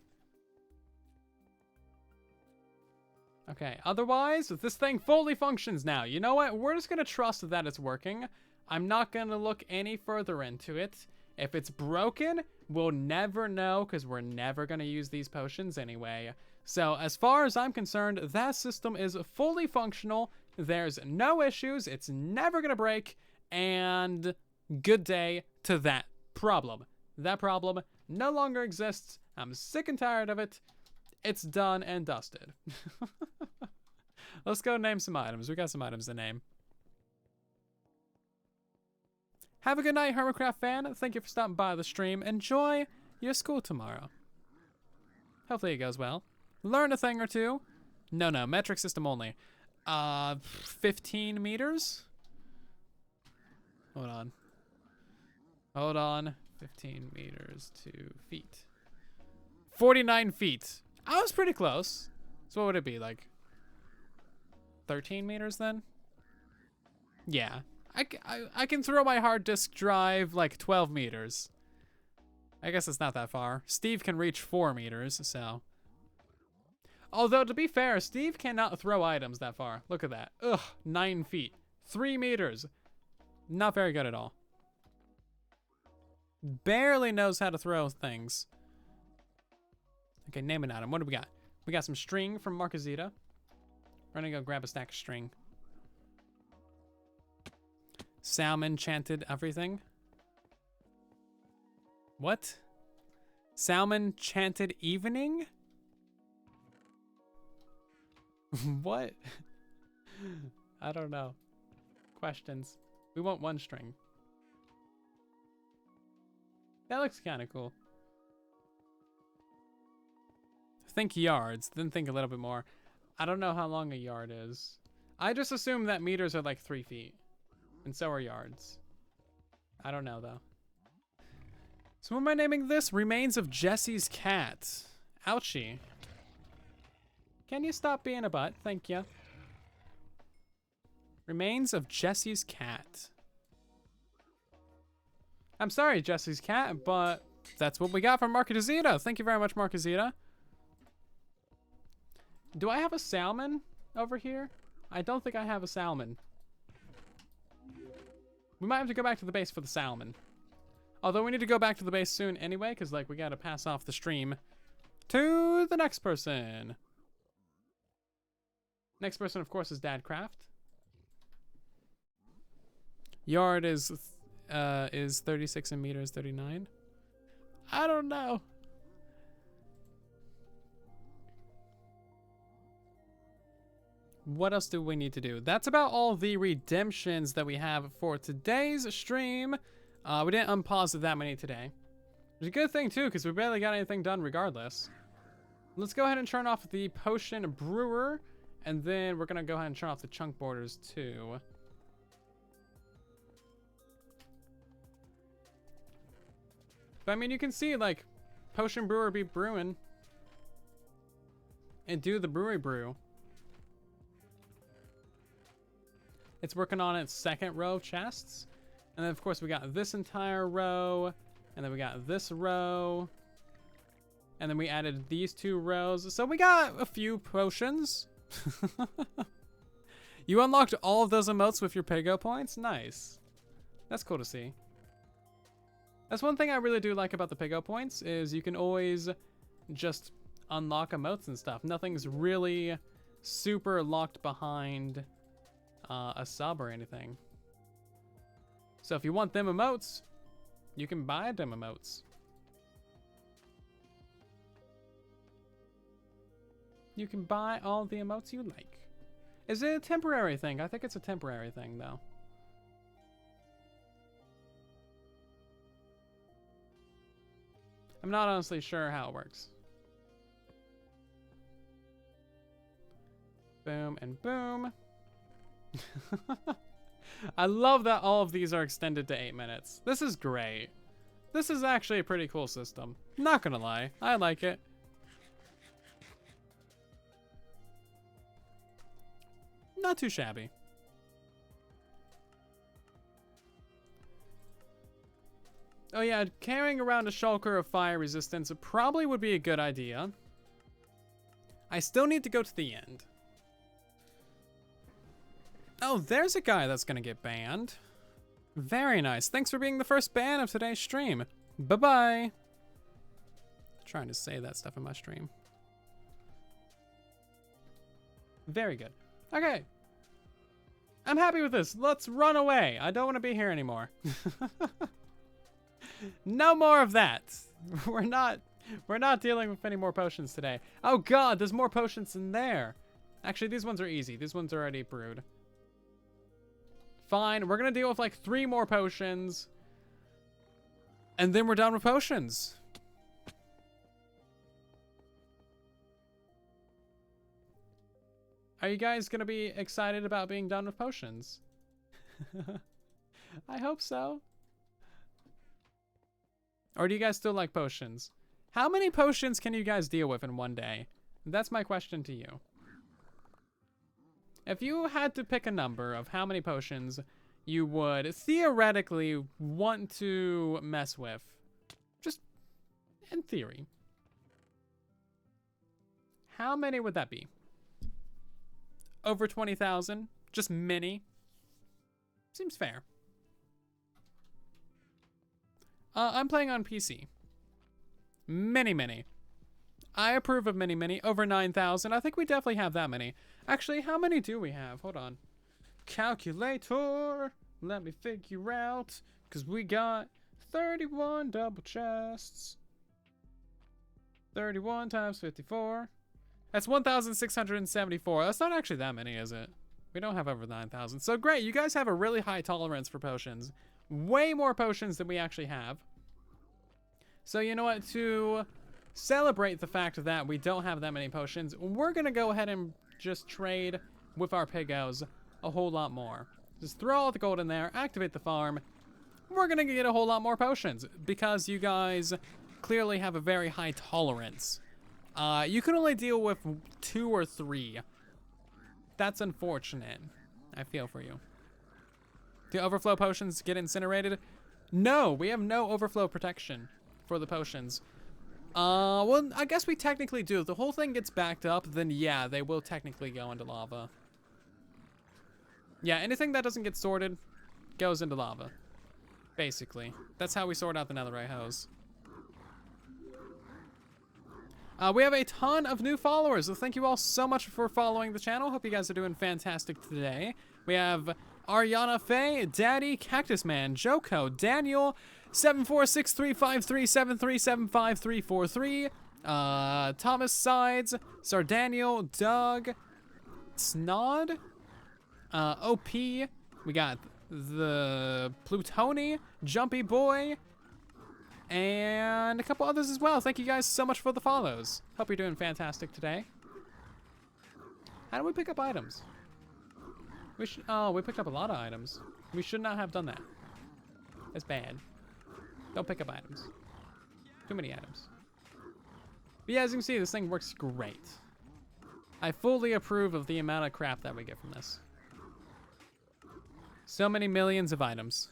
Okay, otherwise, this thing fully functions now. You know what? We're just going to trust that it's working. I'm not going to look any further into it. If it's broken, we'll never know because we're never going to use these potions anyway. So as far as I'm concerned, that system is fully functional. There's no issues. It's never going to break. And good day to that problem. That problem no longer exists. I'm sick and tired of it. It's done and dusted. Let's go name some items. We got some items to name. Have a good night, Hermitcraft fan. Thank you for stopping by the stream. Enjoy your school tomorrow. Hopefully it goes well. Learn a thing or two. No, metric system only. 15 meters? Hold on. 15 meters to feet. 49 feet. I was pretty close. So what would it be, like 13 meters then? Yeah. I can throw my hard disk drive like 12 meters. I guess it's not that far. Steve can reach 4 meters, so. Although, to be fair, Steve cannot throw items that far. Look at that. Ugh, 9 feet. 3 meters. Not very good at all. Barely knows how to throw things. Okay, name an item. What do we got? We got some string from Marquezita. We're gonna go grab a stack of string. Salmon chanted everything. What? Salmon chanted evening? What? I don't know. Questions. We want 1 string. That looks kind of cool. Think yards, then think a little bit more. I don't know how long a yard is. I just assume that meters are like 3 feet. And so are yards. I don't know though. So what am I naming this? Remains of Jesse's cat. Ouchie. Can you stop being a butt? Thank you. Remains of Jesse's cat. I'm sorry, Jesse's cat, but that's what we got from Marquezita. Thank you very much, Marquezita. Do I have a salmon over here? I don't think I have a salmon. We might have to go back to the base for the salmon. Although we need to go back to the base soon anyway, because like we gotta pass off the stream to the next person. Next person, of course, is Dadcraft. Yard is 36 and meters 39. I don't know. What else do we need to do? That's about all the redemptions that we have for today's stream. We didn't unpause that many today. It's a good thing too, because we barely got anything done regardless. Let's go ahead and turn off the potion brewer, and then we're gonna go ahead and turn off the chunk borders too. But I mean, you can see like potion brewer be brewing and do the brewery brew. It's working on its 2nd row of chests. And then of course we got this entire row, and then we got this row, and then we added these 2 rows. So we got a few potions. You unlocked all of those emotes with your Pego points? Nice. That's cool to see. That's one thing I really do like about the Pego points, is you can always just unlock emotes and stuff. Nothing's really super locked behind a sub or anything. So if you want them emotes, you can buy them emotes. You can buy all the emotes you like. Is it a temporary thing? I think it's a temporary thing though. I'm not honestly sure how it works. Boom and boom. I love that all of these are extended to 8 minutes. This is great. This is actually a pretty cool system. Not gonna lie, I like it. Not too shabby. Oh yeah, carrying around a shulker of fire resistance probably would be a good idea. I still need to go to the end. Oh, there's a guy that's gonna get banned. Very nice. Thanks for being the first ban of today's stream. Bye-bye. Trying to say that stuff in my stream. Very good. Okay. I'm happy with this. Let's run away. I don't want to be here anymore. No more of that. We're not dealing with any more potions today. Oh god, there's more potions in there. Actually, these ones are easy. These ones are already brewed. Fine, we're gonna deal with like 3 more potions. And then we're done with potions. Are you guys gonna be excited about being done with potions? I hope so. Or do you guys still like potions? How many potions can you guys deal with in one day? That's my question to you. If you had to pick a number of how many potions you would theoretically want to mess with, just in theory, how many would that be? Over 20,000? Just many? Seems fair. I'm playing on PC. Many. I approve of many. Over 9,000. I think we definitely have that many. Actually, how many do we have? Hold on. Calculator. Let me figure out. Because we got 31 double chests. 31 times 54. That's 1,674. That's not actually that many, is it? We don't have over 9,000. So great. You guys have a really high tolerance for potions. Way more potions than we actually have. So you know what? To celebrate the fact that we don't have that many potions, we're going to go ahead and just trade with our pigos a whole lot more. Just throw all the gold in there, activate the farm. We're going to get a whole lot more potions because you guys clearly have a very high tolerance. You can only deal with 2 or 3. That's unfortunate. I feel for you. Do overflow potions get incinerated? No, we have no overflow protection for the potions. Well, I guess we technically do. If the whole thing gets backed up, then yeah, they will technically go into lava. Yeah, anything that doesn't get sorted goes into lava. Basically. That's how we sort out the netherite hose. We have a ton of new followers, so thank you all so much for following the channel. Hope you guys are doing fantastic today. We have Ariana Faye, Daddy, Cactus Man, Joko, Daniel, 7463537375343, Thomas Sides, Sardaniel, Doug, Snod, OP, we got the Plutoni, Jumpy Boy, and a couple others as well. Thank you guys so much for the follows. Hope you're doing fantastic today. How do we pick up items? Oh, we picked up a lot of items. We should not have done that. That's bad. Don't pick up items. Too many items. But yeah, as you can see, this thing works great. I fully approve of the amount of crap that we get from this. So many millions of items.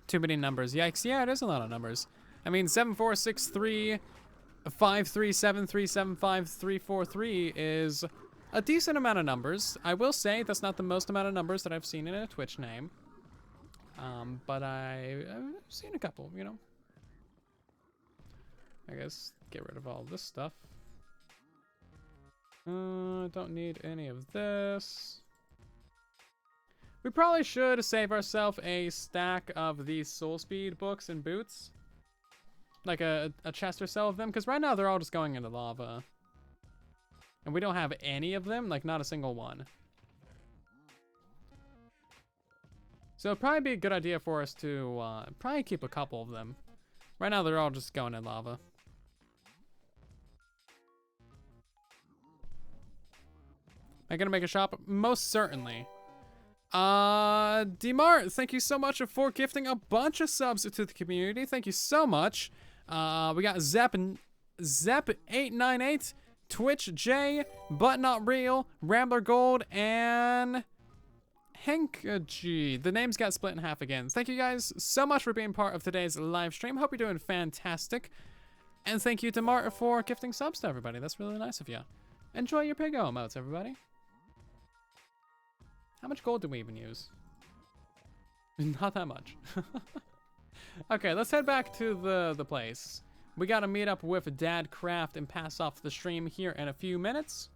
Too many numbers. Yikes. Yeah, it is a lot of numbers. I mean, 746353737543 is a decent amount of numbers. I will say that's not the most amount of numbers that I've seen in a Twitch name. But I've seen a couple, you know. I guess get rid of all this stuff. Don't need any of this. We probably should save ourselves a stack of these Soul Speed books and boots. Like a chest or so of them, because right now they're all just going into lava. And we don't have any of them, like not a single one. So it'd probably be a good idea for us to probably keep a couple of them. Right now they're all just going in lava. Am I gonna make a shop? Most certainly. Demart, thank you so much for gifting a bunch of subs to the community. Thank you so much. We got Zep898, Twitch J, But Not Real, Rambler Gold, and Hank G. The names got split in half again. Thank you guys so much for being part of today's live stream. Hope you're doing fantastic. And thank you to Mart for gifting subs to everybody. That's really nice of you. Enjoy your Pigo emotes, everybody. How much gold did we even use? Not that much. Okay, let's head back to the place. We gotta meet up with Dad Craft and pass off the stream here in a few minutes.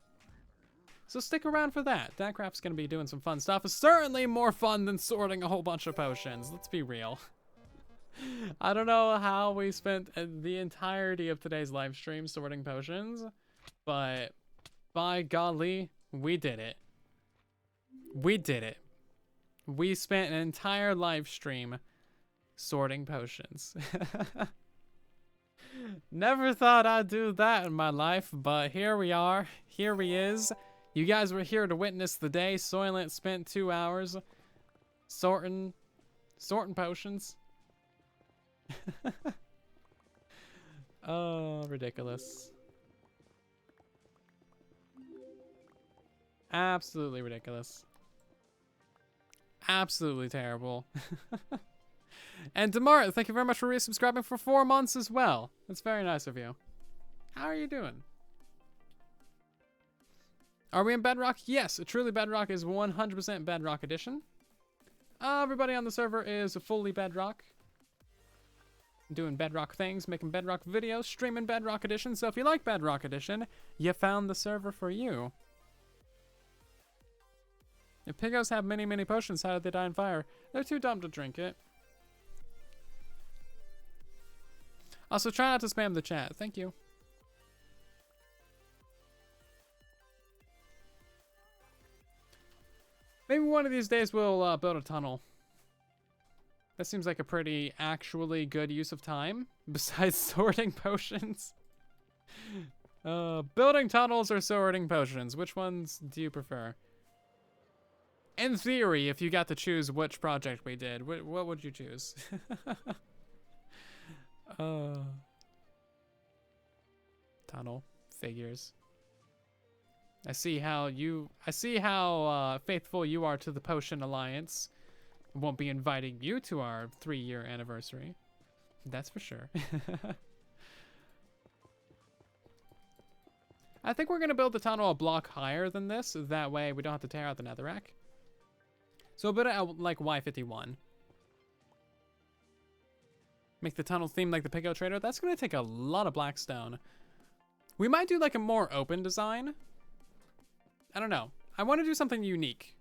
So stick around for that. Dad Craft's gonna be doing some fun stuff. It's certainly more fun than sorting a whole bunch of potions. Let's be real. I don't know how we spent the entirety of today's live stream sorting potions, but by golly, we did it. We did it. We spent an entire live stream sorting potions. Never thought I'd do that in my life, but here we are. Here he is. You guys were here to witness the day. Soylent spent 2 hours sorting potions. Oh, ridiculous. Absolutely ridiculous. Absolutely terrible. And Demar, thank you very much for resubscribing for 4 months as well. That's very nice of you. How are you doing? Are we in Bedrock? Yes, truly Bedrock is 100% Bedrock Edition. Everybody on the server is fully Bedrock. Doing Bedrock things, making Bedrock videos, streaming Bedrock Edition. So if you like Bedrock Edition, you found the server for you. If Pigos have many, many potions, how did they die in fire? They're too dumb to drink it. Also, try not to spam the chat. Thank you. Maybe one of these days we'll build a tunnel. That seems like a pretty actually good use of time, besides sorting potions. Building tunnels or sorting potions? Which ones do you prefer? In theory, if you got to choose which project we did, what would you choose? Tunnel figures. I see how faithful you are to the Potion Alliance. I won't be inviting you to our 3-year anniversary. That's for sure. I think we're gonna build the tunnel a block higher than this. That way we don't have to tear out the netherrack. So we'll build it at like Y51. Make the tunnel theme like the Pico Trader. That's gonna take a lot of blackstone. We might do like a more open design. I don't know. I want to do something unique.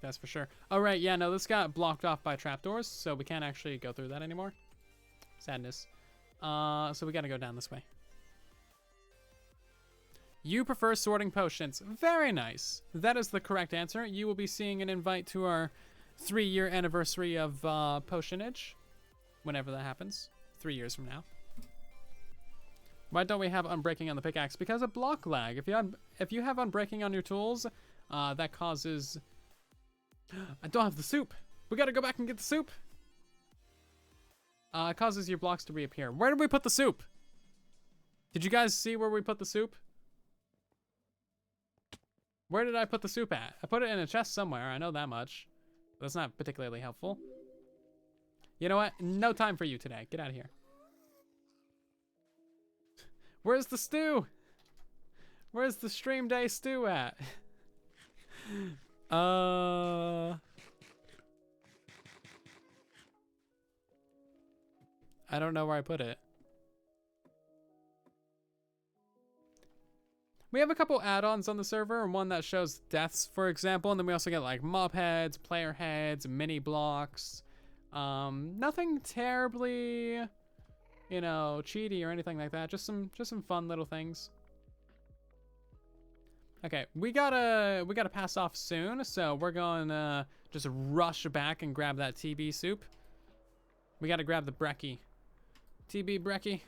That's for sure. All right, yeah, no, this got blocked off by trapdoors, so we can't actually go through that anymore. Sadness. So we gotta go down this way. You prefer sorting potions. Very nice. That is the correct answer. You will be seeing an invite to our 3-year anniversary of potionage. Whenever that happens. 3 years from now. Why don't we have unbreaking on the pickaxe? Because of block lag. If you have unbreaking on your tools, that causes... I don't have the soup. We gotta go back and get the soup. It causes your blocks to reappear. Where did we put the soup? Did you guys see where we put the soup? Where did I put the soup at? I put it in a chest somewhere. I know that much. That's not particularly helpful. You know what? No time for you today. Get out of here. Where's the stew? Where's the stream day stew at? I don't know where I put it. We have a couple add-ons on the server, one that shows deaths, for example, and then we also get like mob heads, player heads, mini blocks. Nothing terribly, you know, cheaty or anything like that. Just some fun little things. Okay, we gotta pass off soon, so we're going to just rush back and grab that TB soup. We gotta grab the brekkie. TB brekkie.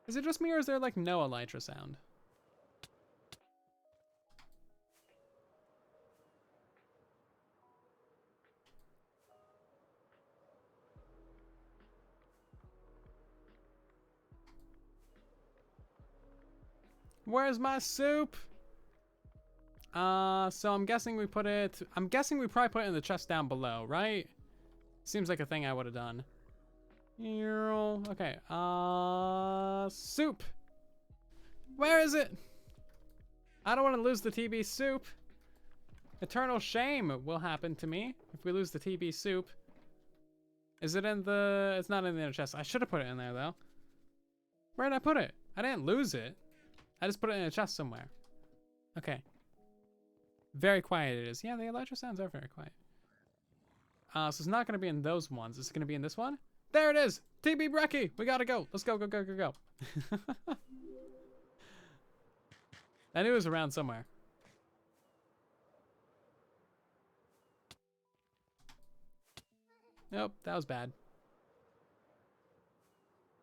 Is it just me, or is there like no elytra sound? Where's my soup? So I'm guessing we probably put it in the chest down below, right? Seems like a thing I would have done. Okay, soup. Where is it? I don't want to lose the TB soup. Eternal shame will happen to me if we lose the TB soup. Is it in the... It's not in the inner chest. I should have put it in there, though. Where did I put it? I didn't lose it. I just put it in a chest somewhere. Okay. Very quiet it is. Yeah, the elytra sounds are very quiet. So it's not going to be in those ones. It's going to be in this one. There it is! TB brekkie! We gotta go! Let's go, go, go, go, go. I knew it was around somewhere. Nope, that was bad.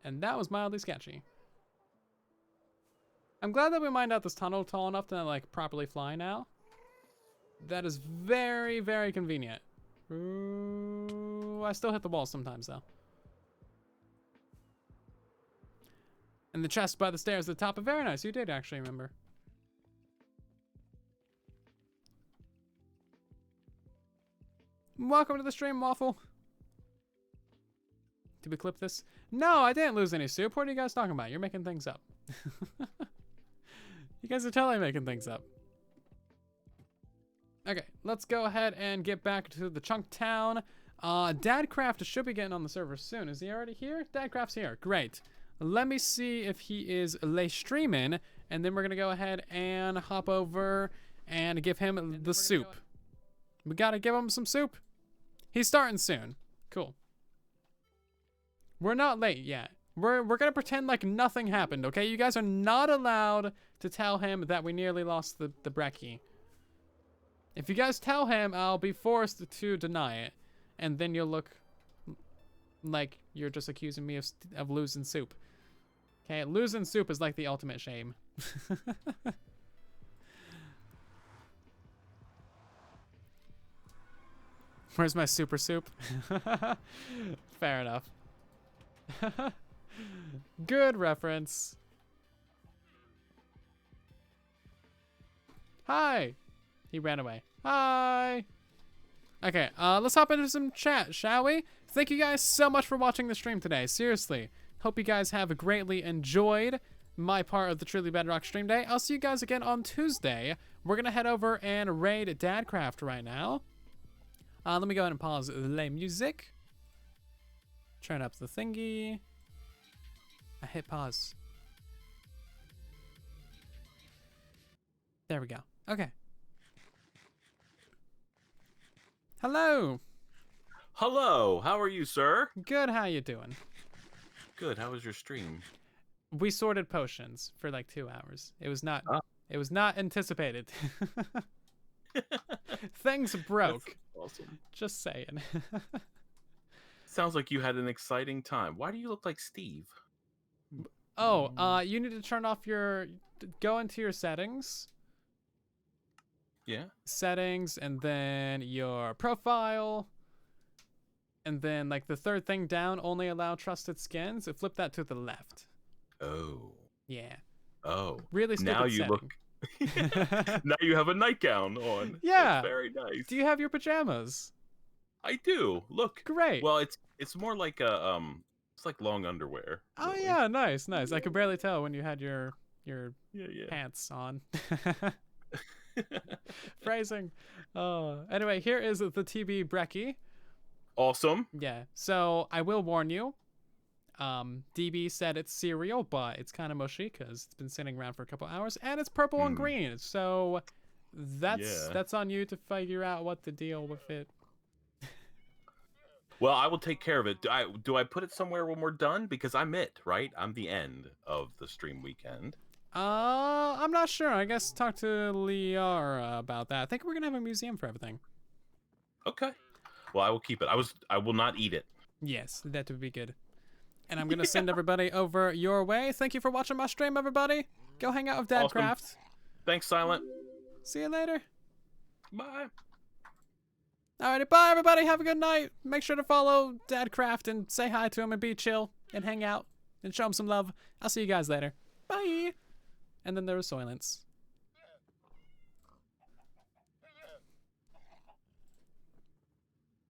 And that was mildly sketchy. I'm glad that we mined out this tunnel tall enough to like properly fly now. That is very, very convenient. Ooh, I still hit the wall sometimes, though. And the chest by the stairs at the top. Very nice. You did actually remember. Welcome to the stream, Waffle. Did we clip this? No, I didn't lose any soup. What are you guys talking about? You're making things up. You guys are totally making things up. Okay, let's go ahead and get back to the chunk town. Dadcraft should be getting on the server soon. Is he already here? Dadcraft's here. Great. Let me see if he is streaming, and then we're gonna go ahead and hop over and give him the soup. We gotta give him some soup. He's starting soon. Cool. We're not late yet. We're gonna pretend like nothing happened, okay? You guys are not allowed to tell him that we nearly lost the brekkie. If you guys tell him, I'll be forced to deny it, and then you'll look like you're just accusing me of losing soup. Okay, losing soup is like the ultimate shame. Where's my super soup? Fair enough. Good reference. Hi. He ran away. Hi. Okay, let's hop into some chat, shall we? Thank you guys so much for watching the stream today. Seriously. Hope you guys have greatly enjoyed my part of the Truly Bedrock stream day. I'll see you guys again on Tuesday. We're going to head over and raid Dadcraft right now. Let me go ahead and pause the music. Turn up the thingy. I hit pause. There we go. Okay. Hello. Hello. How are you, sir? Good. How you doing? Good. How was your stream? We sorted potions for like 2 hours. It was not. It was not anticipated. Things broke. That's awesome. Just saying. Sounds like you had an exciting time. Why do you look like Steve? Oh, you need to turn off your. Go into your settings. Yeah. Settings, and then your profile, and then like the third thing down, only allow trusted skins. Flip that to the left. Oh. Yeah. Oh. Really stupid now you setting. look. Now you have a nightgown on. Yeah. That's very nice. Do you have your pajamas? I do. Look. Great. Well, it's more like a it's like long underwear. Oh really. yeah, nice. I could barely tell when you had your Yeah. pants on. Phrasing. Anyway, here is the TB brekkie. Awesome. Yeah. So I will warn you. DB said it's cereal, but it's kind of mushy because it's been sitting around for a couple hours, and it's purple and green. So that's on you to figure out what to deal with it. Well, I will take care of it. Do I put it somewhere when we're done? Because I'm it, right? I'm the end of the stream weekend. I'm not sure. I guess talk to Liara about that. I think we're gonna have a museum for everything. Okay. Well, I will keep it. I will not eat it. Yes, that would be good. And I'm gonna send everybody over your way. Thank you for watching my stream, everybody. Go hang out with Dadcraft. Awesome. Thanks, Silent. See you later. Bye. Alrighty, bye everybody. Have a good night. Make sure to follow Dadcraft and say hi to him and be chill and hang out and show him some love. I'll see you guys later. Bye. And then there was silence.